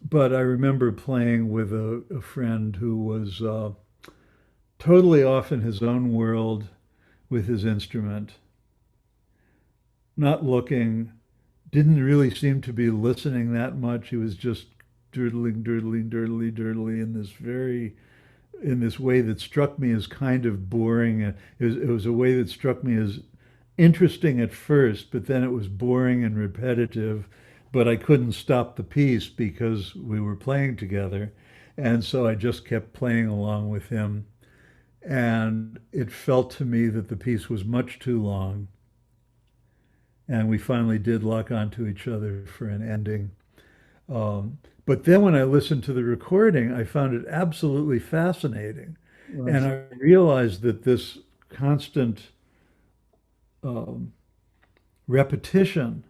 but I remember playing with a friend who was totally off in his own world with his instrument, not looking, didn't really seem to be listening that much. He was just dirtling, dirtling, dirtly, dirtly in this way that struck me as kind of boring. It was a way that struck me as interesting at first, but then it was boring and repetitive. But I couldn't stop the piece because we were playing together. And so I just kept playing along with him. And it felt to me that the piece was much too long. And we finally did lock onto each other for an ending. Um, But then when I listened to the recording, I found it absolutely fascinating. And Right. I realized that this constant um, repetition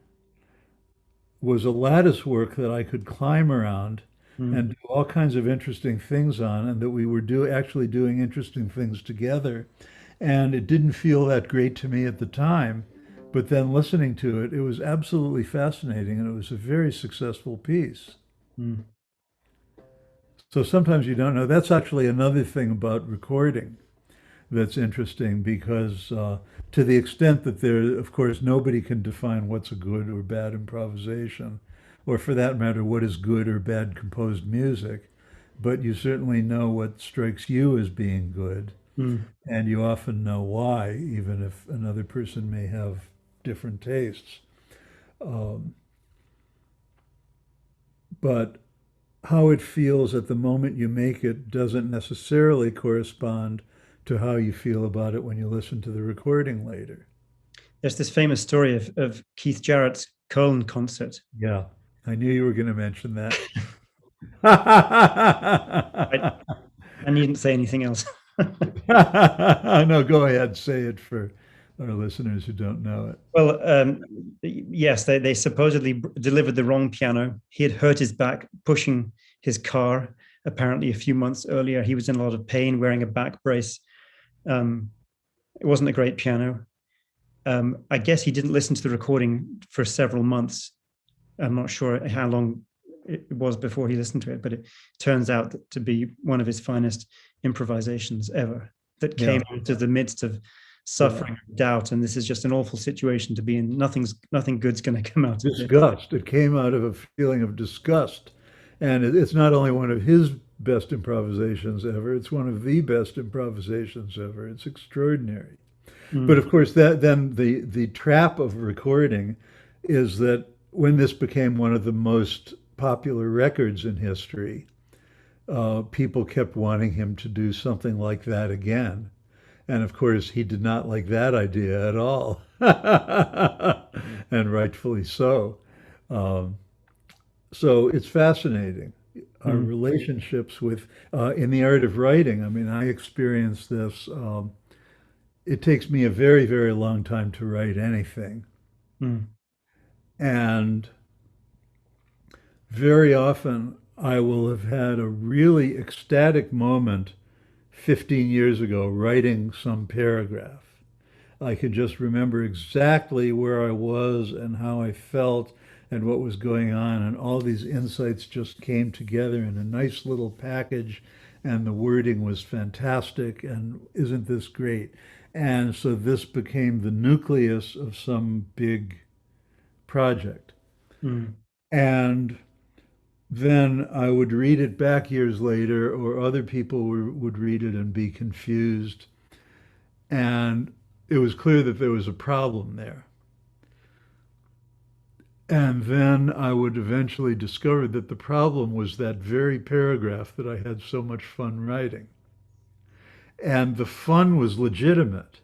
was a lattice work that I could climb around Mm. and do all kinds of interesting things on, and that we were actually doing interesting things together. And it didn't feel that great to me at the time, but then listening to it, it was absolutely fascinating, and it was a very successful piece. Mm. So sometimes you don't know. That's actually another thing about recording that's interesting because, to the extent that there, of course, nobody can define what's a good or bad improvisation, or for that matter, what is good or bad composed music, but you certainly know what strikes you as being good, Mm. and you often know why, even if another person may have different tastes. Um, but how it feels at the moment you make it doesn't necessarily correspond to how you feel about it when you listen to the recording later. There's this famous story of Keith Jarrett's Köln concert. Yeah, I knew you were going to mention that. I, I needn't say anything else. No, go ahead, say it for our listeners who don't know it. Well, yes, they supposedly delivered the wrong piano. He had hurt his back pushing his car. Apparently, a few months earlier, he was in a lot of pain, wearing a back brace. Um, it wasn't a great piano. I guess he didn't listen to the recording for several months. I'm not sure how long it was before he listened to it, but it turns out to be one of his finest improvisations ever that came Yeah, into the midst of yeah. suffering and doubt. And this is just an awful situation to be in. Nothing good's going to come out of this. Disgust. It came out of a feeling of disgust. And it's not only one of his best improvisations ever, it's one of the best improvisations ever. It's extraordinary. But Mm, of course, that then the trap of recording is that when this became one of the most popular records in history, people kept wanting him to do something like that again. And of course, he did not like that idea at all, and rightfully so. Um, so it's fascinating. Our mm, relationships with, in the art of writing, I mean, I experienced this. It takes me a very, very long time to write anything. mm, And very often I will have had a really ecstatic moment 15 years ago writing some paragraph. I can just remember exactly where I was and how I felt and what was going on, and all these insights just came together in a nice little package, and the wording was fantastic, and isn't this great? And so this became the nucleus of some big project. mm, And then I would read it back years later, or other people would read it and be confused. And it was clear that there was a problem there. And then I would eventually discover that the problem was that very paragraph that I had so much fun writing. And the fun was legitimate,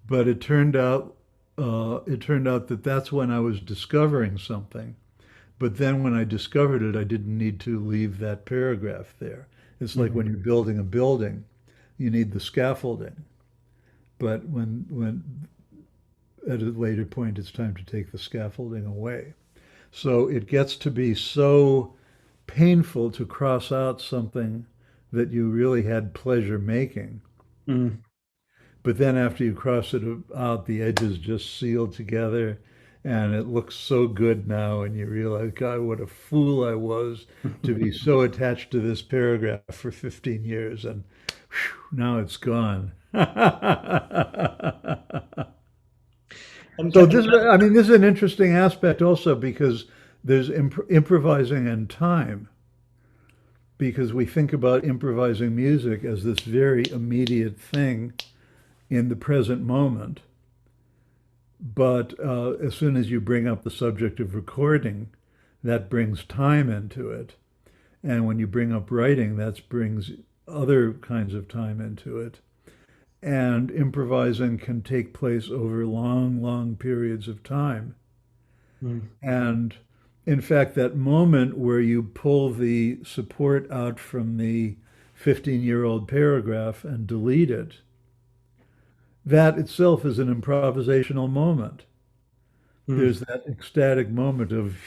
but it turned out that that's when I was discovering something. But then when I discovered it, I didn't need to leave that paragraph there. It's like when mm. you're building a building, you need the scaffolding. But when at a later point it's time to take the scaffolding away. So it gets to be so painful to cross out something that you really had pleasure making. Mm. But then after you cross it out, the edges just seal together and it looks so good now. And you realize, God, what a fool I was to be so attached to this paragraph for 15 years. And whew, now it's gone. And So this, I mean, this is an interesting aspect also because there's improvising and time, because we think about improvising music as this very immediate thing in the present moment. But as soon as you bring up the subject of recording, that brings time into it. And when you bring up writing, that brings other kinds of time into it. And improvising can take place over long, long periods of time. mm, And In fact, that moment where you pull the support out from the 15-year-old paragraph and delete it, that itself is an improvisational moment. Mm, There's that ecstatic moment of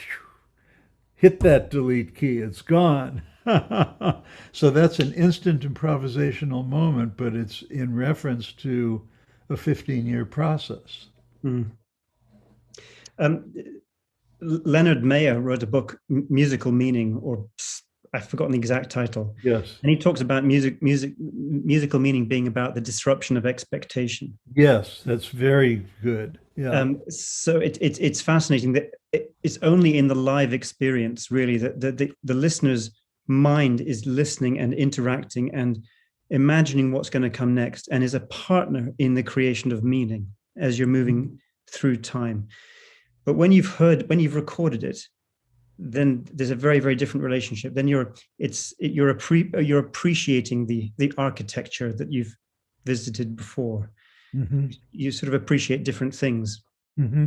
hit that delete key, it's gone. So that's an instant improvisational moment, but it's in reference to a 15-year process. mm. Um, Leonard Mayer wrote a book, Musical Meaning, or I've forgotten the exact title, Yes. and he talks about musical meaning being about the disruption of expectation. Yes, that's very good. Yeah. So it's fascinating that it's only in the live experience really that the listener's mind is listening and interacting and imagining what's going to come next, and is a partner in the creation of meaning as you're moving through time. But when you've recorded it, then there's a very, very different relationship. Then you're appreciating the architecture that you've visited before. Hmm. You sort of appreciate different things. Hmm.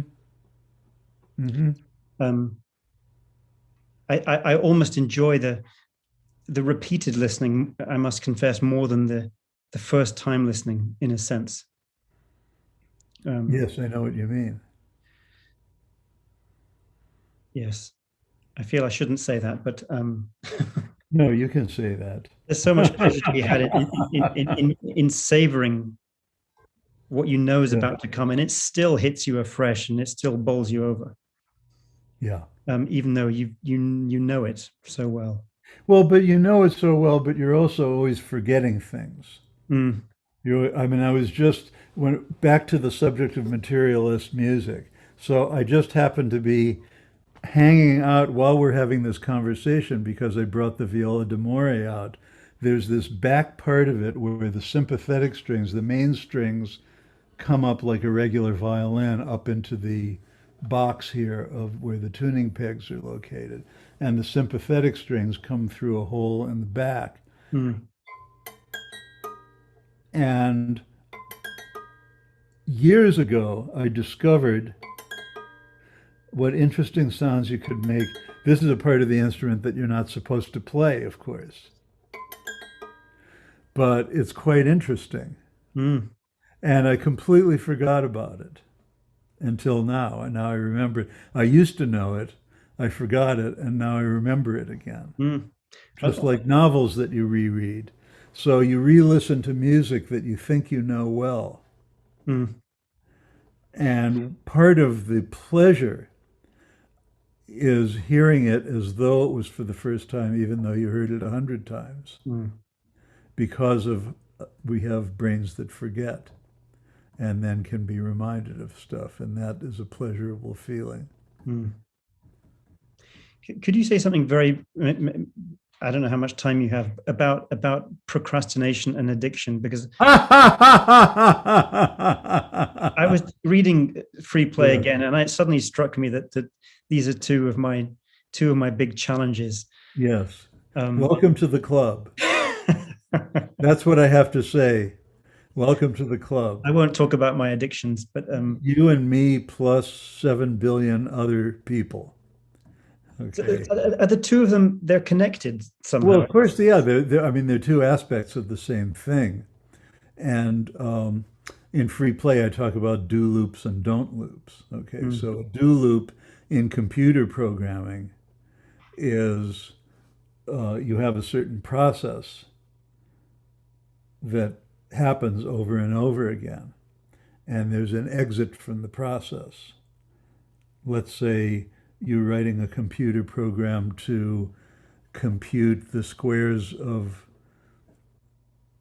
Hmm. um, I almost enjoy the repeated listening, I must confess, more than the first time listening, in a sense. um, Yes, I know what you mean. yes, I feel I shouldn't say that, but No, you can say that. there's so much pleasure to be had in savoring what you know is Yeah. about to come, and it still hits you afresh, and it still bowls you over, Yeah. even though you know it so well. Well, but you know it so well, but you're also always forgetting things. Mm, I mean, I was just when back to the subject of materialist music. So I just happened to be hanging out while we're having this conversation because I brought the viola d'amore out. There's this back part of it where the sympathetic strings, the main strings, come up like a regular violin up into the box here of where the tuning pegs are located. And the sympathetic strings come through a hole in the back. mm, And years ago, I discovered what interesting sounds you could make. This is a part of the instrument that you're not supposed to play, of course, but it's quite interesting. mm, And I completely forgot about it until now. And now I remember it. I used to know it, I forgot it, and now I remember it again. mm. Just like novels that you reread. So you re listen to music that you think you know well. Mm, And part of the pleasure is hearing it as though it was for the first time, even though you heard it 100 times, mm, because of we have brains that forget and then can be reminded of stuff, and that is a pleasurable feeling. mm. Could you say something very, I don't know how much time you have, about procrastination and addiction? Because I was reading Freeplay Yes, again, and it suddenly struck me that these are two of my big challenges. yes. Um, Welcome to the club. That's what I have to say. Welcome to the club. I won't talk about my addictions, but You and me plus 7 billion other people. Okay. are the two of them, they're connected Well, somehow? of course, yeah. I mean, they're two aspects of the same thing. And in free play, I talk about do loops and don't loops. Okay, Mm, so a do loop in computer programming is you have a certain process that happens over and over again, and there's an exit from the process. Let's say you're writing a computer program to compute the squares of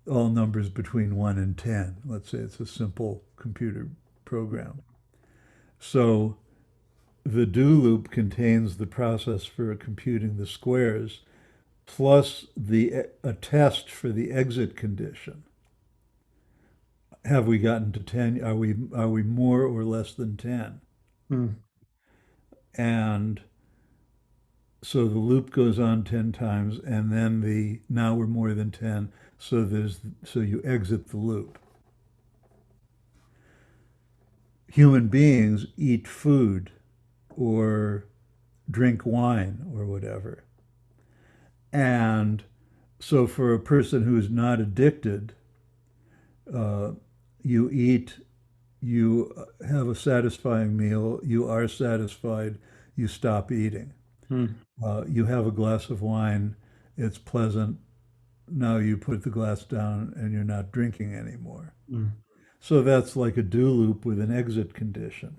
all numbers between 1 and 10. Let's say it's a simple computer program. So the do loop contains the process for computing the squares plus a test for the exit condition. Have we gotten to 10? Are we more or less than 10? mm, And so the loop goes on 10 times, and then the now we're more than 10, so you exit the loop. Human beings eat food or drink wine or whatever. And so for a person who's not addicted, uh, you eat, you have a satisfying meal, you are satisfied, you stop eating. Mm, You have a glass of wine, it's pleasant. Now you put the glass down and you're not drinking anymore. mm, So that's like a do loop with an exit condition.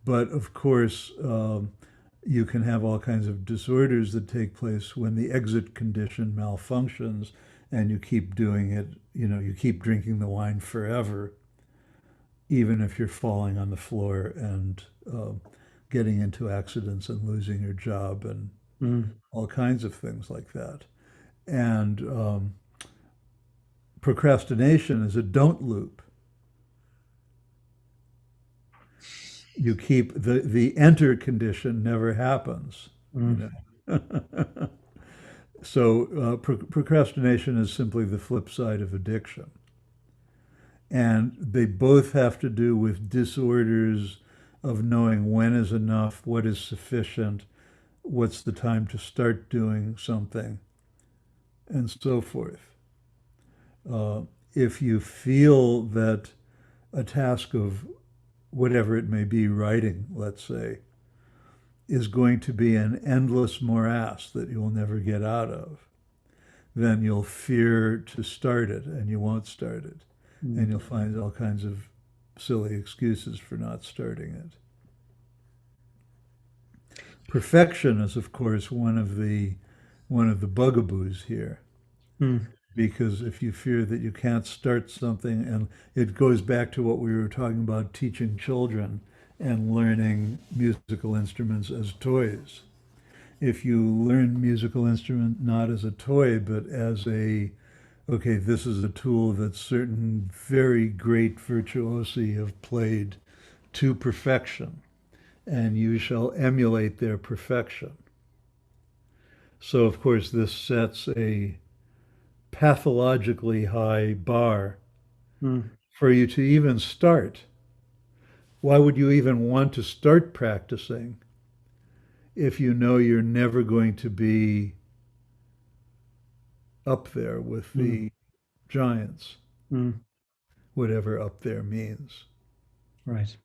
But of course, you can have all kinds of disorders that take place when the exit condition malfunctions and you keep doing it, you keep drinking the wine forever, even if you're falling on the floor and getting into accidents and losing your job and mm. all kinds of things like that. And procrastination is a don't loop. You keep the enter condition never happens, you Mm, know. So procrastination is simply the flip side of addiction. And they both have to do with disorders of knowing when is enough, what is sufficient, what's the time to start doing something, and so forth. Uh, if you feel that a task of whatever it may be, writing, let's say, is going to be an endless morass that you'll never get out of, then you'll fear to start it and you won't start it. And mm, you'll find all kinds of silly excuses for not starting it. Perfection is, of course, one of the bugaboos here, mm, because if you fear that you can't start something, and it goes back to what we were talking about teaching children and learning musical instruments as toys. If you learn musical instrument not as a toy, but as okay, this is a tool that certain very great virtuosi have played to perfection, and you shall emulate their perfection. So, of course, this sets a pathologically high bar mm, for you to even start. Why would you even want to start practicing if you know you're never going to be up there with mm, the giants, mm. whatever up there means? Right.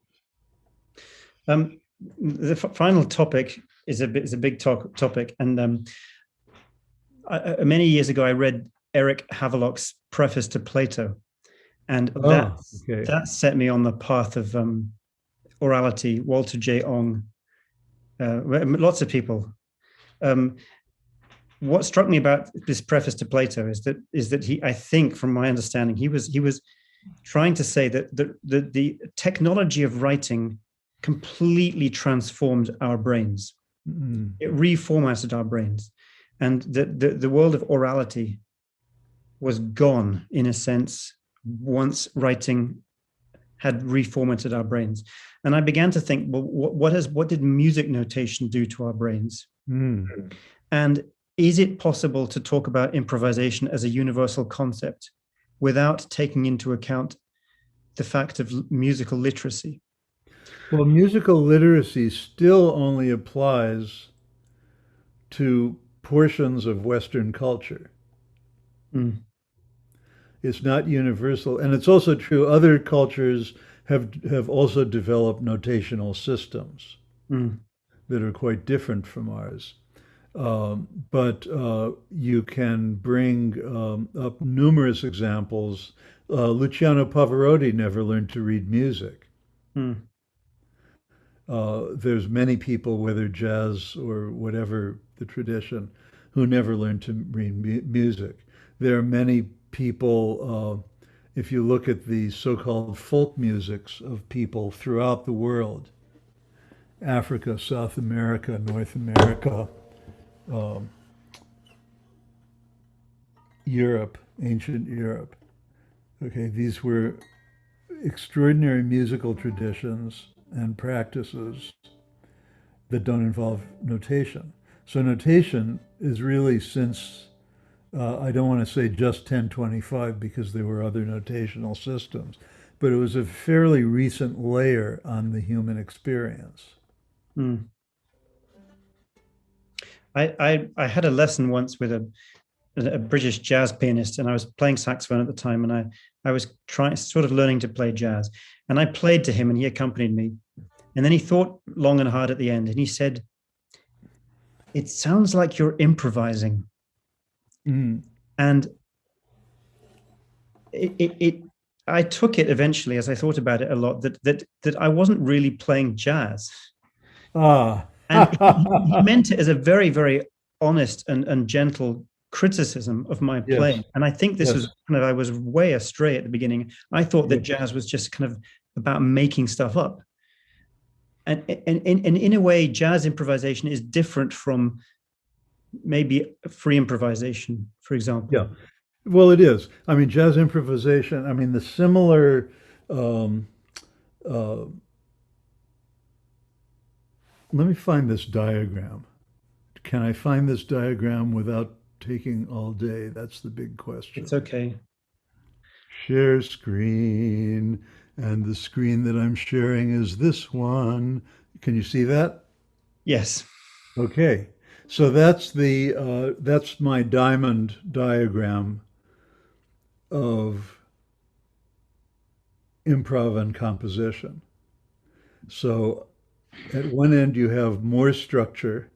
The final topic is a big topic, and many years ago I read Eric Havelock's preface to Plato, and Oh, okay. that set me on the path of orality. Walter J. Ong, lots of people. Um, what struck me about this preface to Plato is that he, I think, from my understanding, he was trying to say that the technology of writing completely transformed our brains. Mm, It reformatted our brains, and the world of orality was gone in a sense once writing had reformatted our brains. And I began to think, well, what did music notation do to our brains? mm. And is it possible to talk about improvisation as a universal concept without taking into account the fact of musical literacy? Well, musical literacy still only applies to portions of Western culture. Mm, It's not universal, and it's also true other cultures have also developed notational systems mm, that are quite different from ours. But you can bring up numerous examples. Luciano Pavarotti never learned to read music. mm, There's many people, whether jazz or whatever the tradition, who never learned to read music. There are many people, if you look at the so-called folk musics of people throughout the world, Africa, South America, North America, um, Europe, ancient Europe. Okay, these were extraordinary musical traditions and practices that don't involve notation. So notation is really since, I don't want to say just 1025 because there were other notational systems, but it was a fairly recent layer on the human experience. mm. I had a lesson once with a British jazz pianist, and I was playing saxophone at the time, and I was trying sort of learning to play jazz, and I played to him, and he accompanied me, and then he thought long and hard at the end, and he said, "It sounds like you're improvising," Mm. and it I took it eventually as I thought about it a lot that I wasn't really playing jazz. Ah. And he meant it as a very, very honest and gentle criticism of my playing. Yes. And I think this was Yes. kind of, I was way astray at the beginning. I thought that Yes. jazz was just kind of about making stuff up. And in a way, jazz improvisation is different from maybe free improvisation, for example. Yeah. Well, it is. I mean, jazz improvisation. I mean, the similar. Um, uh, Let me find this diagram. Can I find this diagram without taking all day? That's the big It's question. okay. Share screen, and the screen that I'm sharing is this one. Can you see that? Yes. Okay. So that's my diamond diagram of improv and composition. So at one end you have more structure.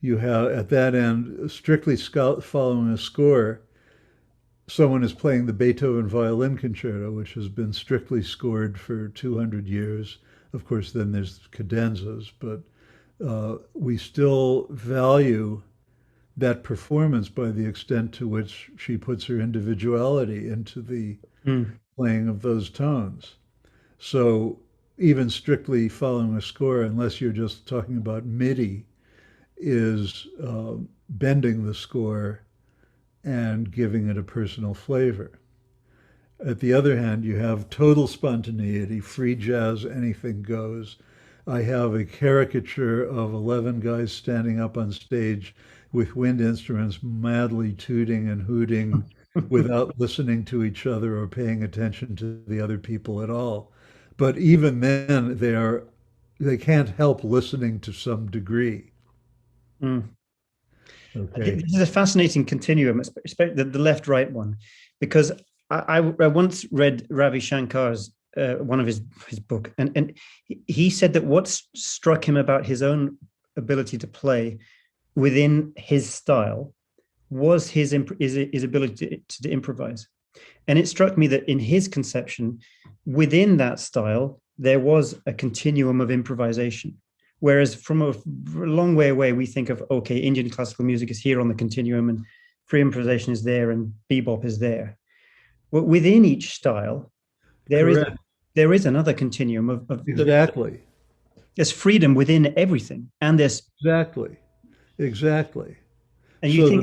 You have at that end strictly following a score. Someone is playing the Beethoven Violin Concerto, which has been strictly scored for 200 years. Of course, then there's cadenzas, but we still value that performance by the extent to which she puts her individuality into the Mm, playing of those tones. So even strictly following a score, unless you're just talking about MIDI, is bending the score and giving it a personal flavor. At the other hand, you have total spontaneity, free jazz, anything goes. I have a caricature of 11 guys standing up on stage with wind instruments madly tooting and hooting without listening to each other or paying attention to the other people at all. But even then, they can't help listening to some degree. mm. Okay. This is a fascinating continuum, especially the left-right one, because I once read Ravi Shankar's one of his book, and he said that what struck him about his own ability to play within his style was his ability to improvise. And it struck me that in his conception, within that style, there was a continuum of improvisation. Whereas from a long way away, we think of, okay, Indian classical music is here on the continuum and free improvisation is there and bebop is there. But within each style, there is Correct. there is another continuum of Exactly. there's freedom within everything. And there's Exactly. Exactly. and you think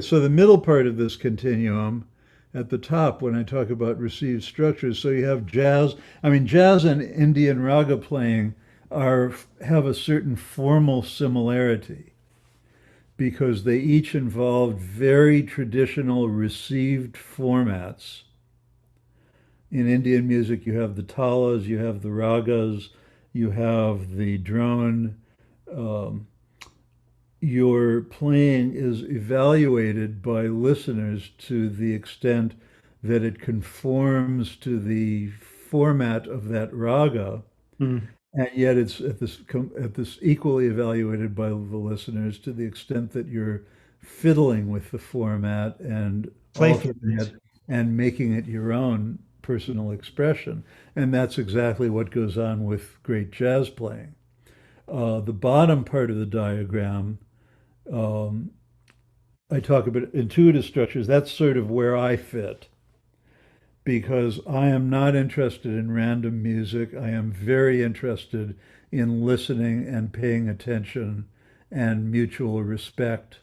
So the middle part of this continuum at the top when I talk about received structures, so you have jazz. I mean, jazz and Indian raga playing are have a certain formal similarity because they each involve very traditional received formats. In Indian music, you have the talas, you have the ragas, you have the drone. Um, your playing is evaluated by listeners to the extent that it conforms to the format of that raga, mm, and yet it's at this equally evaluated by the listeners to the extent that you're fiddling with the format and playful. altering it and making it your own personal expression. And that's exactly what goes on with great jazz playing. The bottom part of the diagram, um, I talk about intuitive structures. That's sort of where I fit because I am not interested in random music. I am very interested in listening and paying attention and mutual respect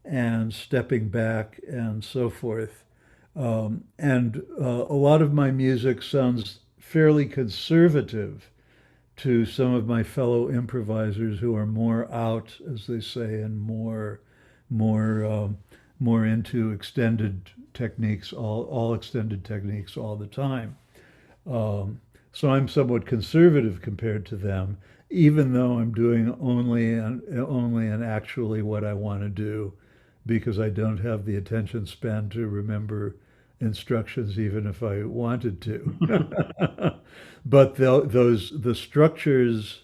and stepping back and so forth. A lot of my music sounds fairly conservative to some of my fellow improvisers who are more out, as they say, and more more into extended techniques, all extended techniques all the time. Um, so I'm somewhat conservative compared to them, even though I'm doing only and actually what I want to do, because I don't have the attention span to remember instructions, even if I wanted to. But the structures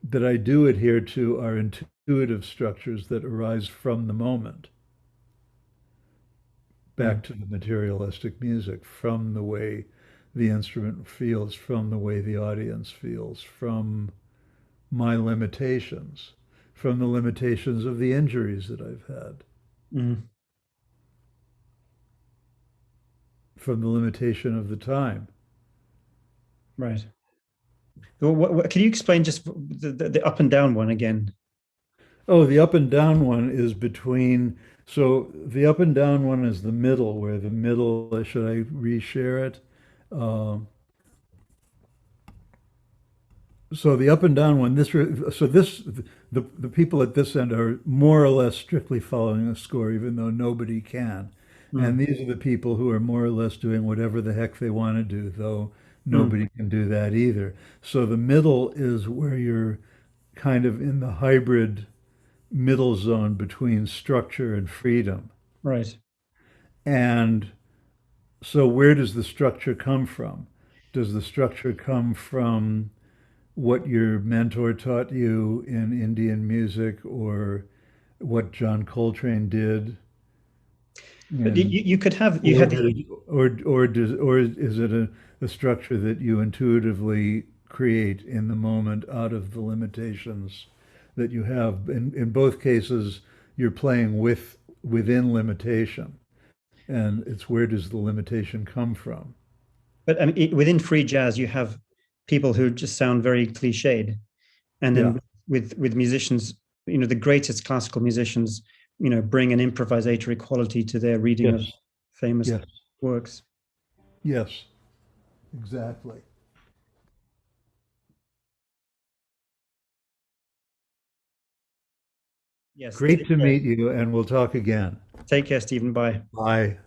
that I do adhere to are intuitive structures that arise from the moment, Mm, back to the materialistic music, from the way the instrument feels, from the way the audience feels, from my limitations, from the limitations of the injuries that I've had, mm, from the limitation of the time. right. Well, can you explain just the up and down one again? Oh, the up and down one is between, so the up and down one is the middle, where the middle, should I reshare it? Um, so the up and down one, the people at this end are more or less strictly following a score, even though nobody can. And Mm, these are the people who are more or less doing whatever the heck they want to do, though mm, nobody can do that either. So the middle is where you're kind of in the hybrid middle zone between structure and freedom. right. And so where does the structure come from? Does the structure come from what your mentor taught you in Indian music, or what John Coltrane did? But And you could have you or had did it, or is it a structure that you intuitively create in the moment out of the limitations that you have? In both cases, you're playing within limitation, and it's where does the limitation come from? but I mean, within free jazz, you have people who just sound very cliched, and Yeah. then with musicians, the greatest classical musicians, bring an improvisatory quality to their reading of Yes. famous Yes. works. Yes. Exactly. Yes. Great to meet you, and we'll talk again. Take care, Stephen. Bye. Bye.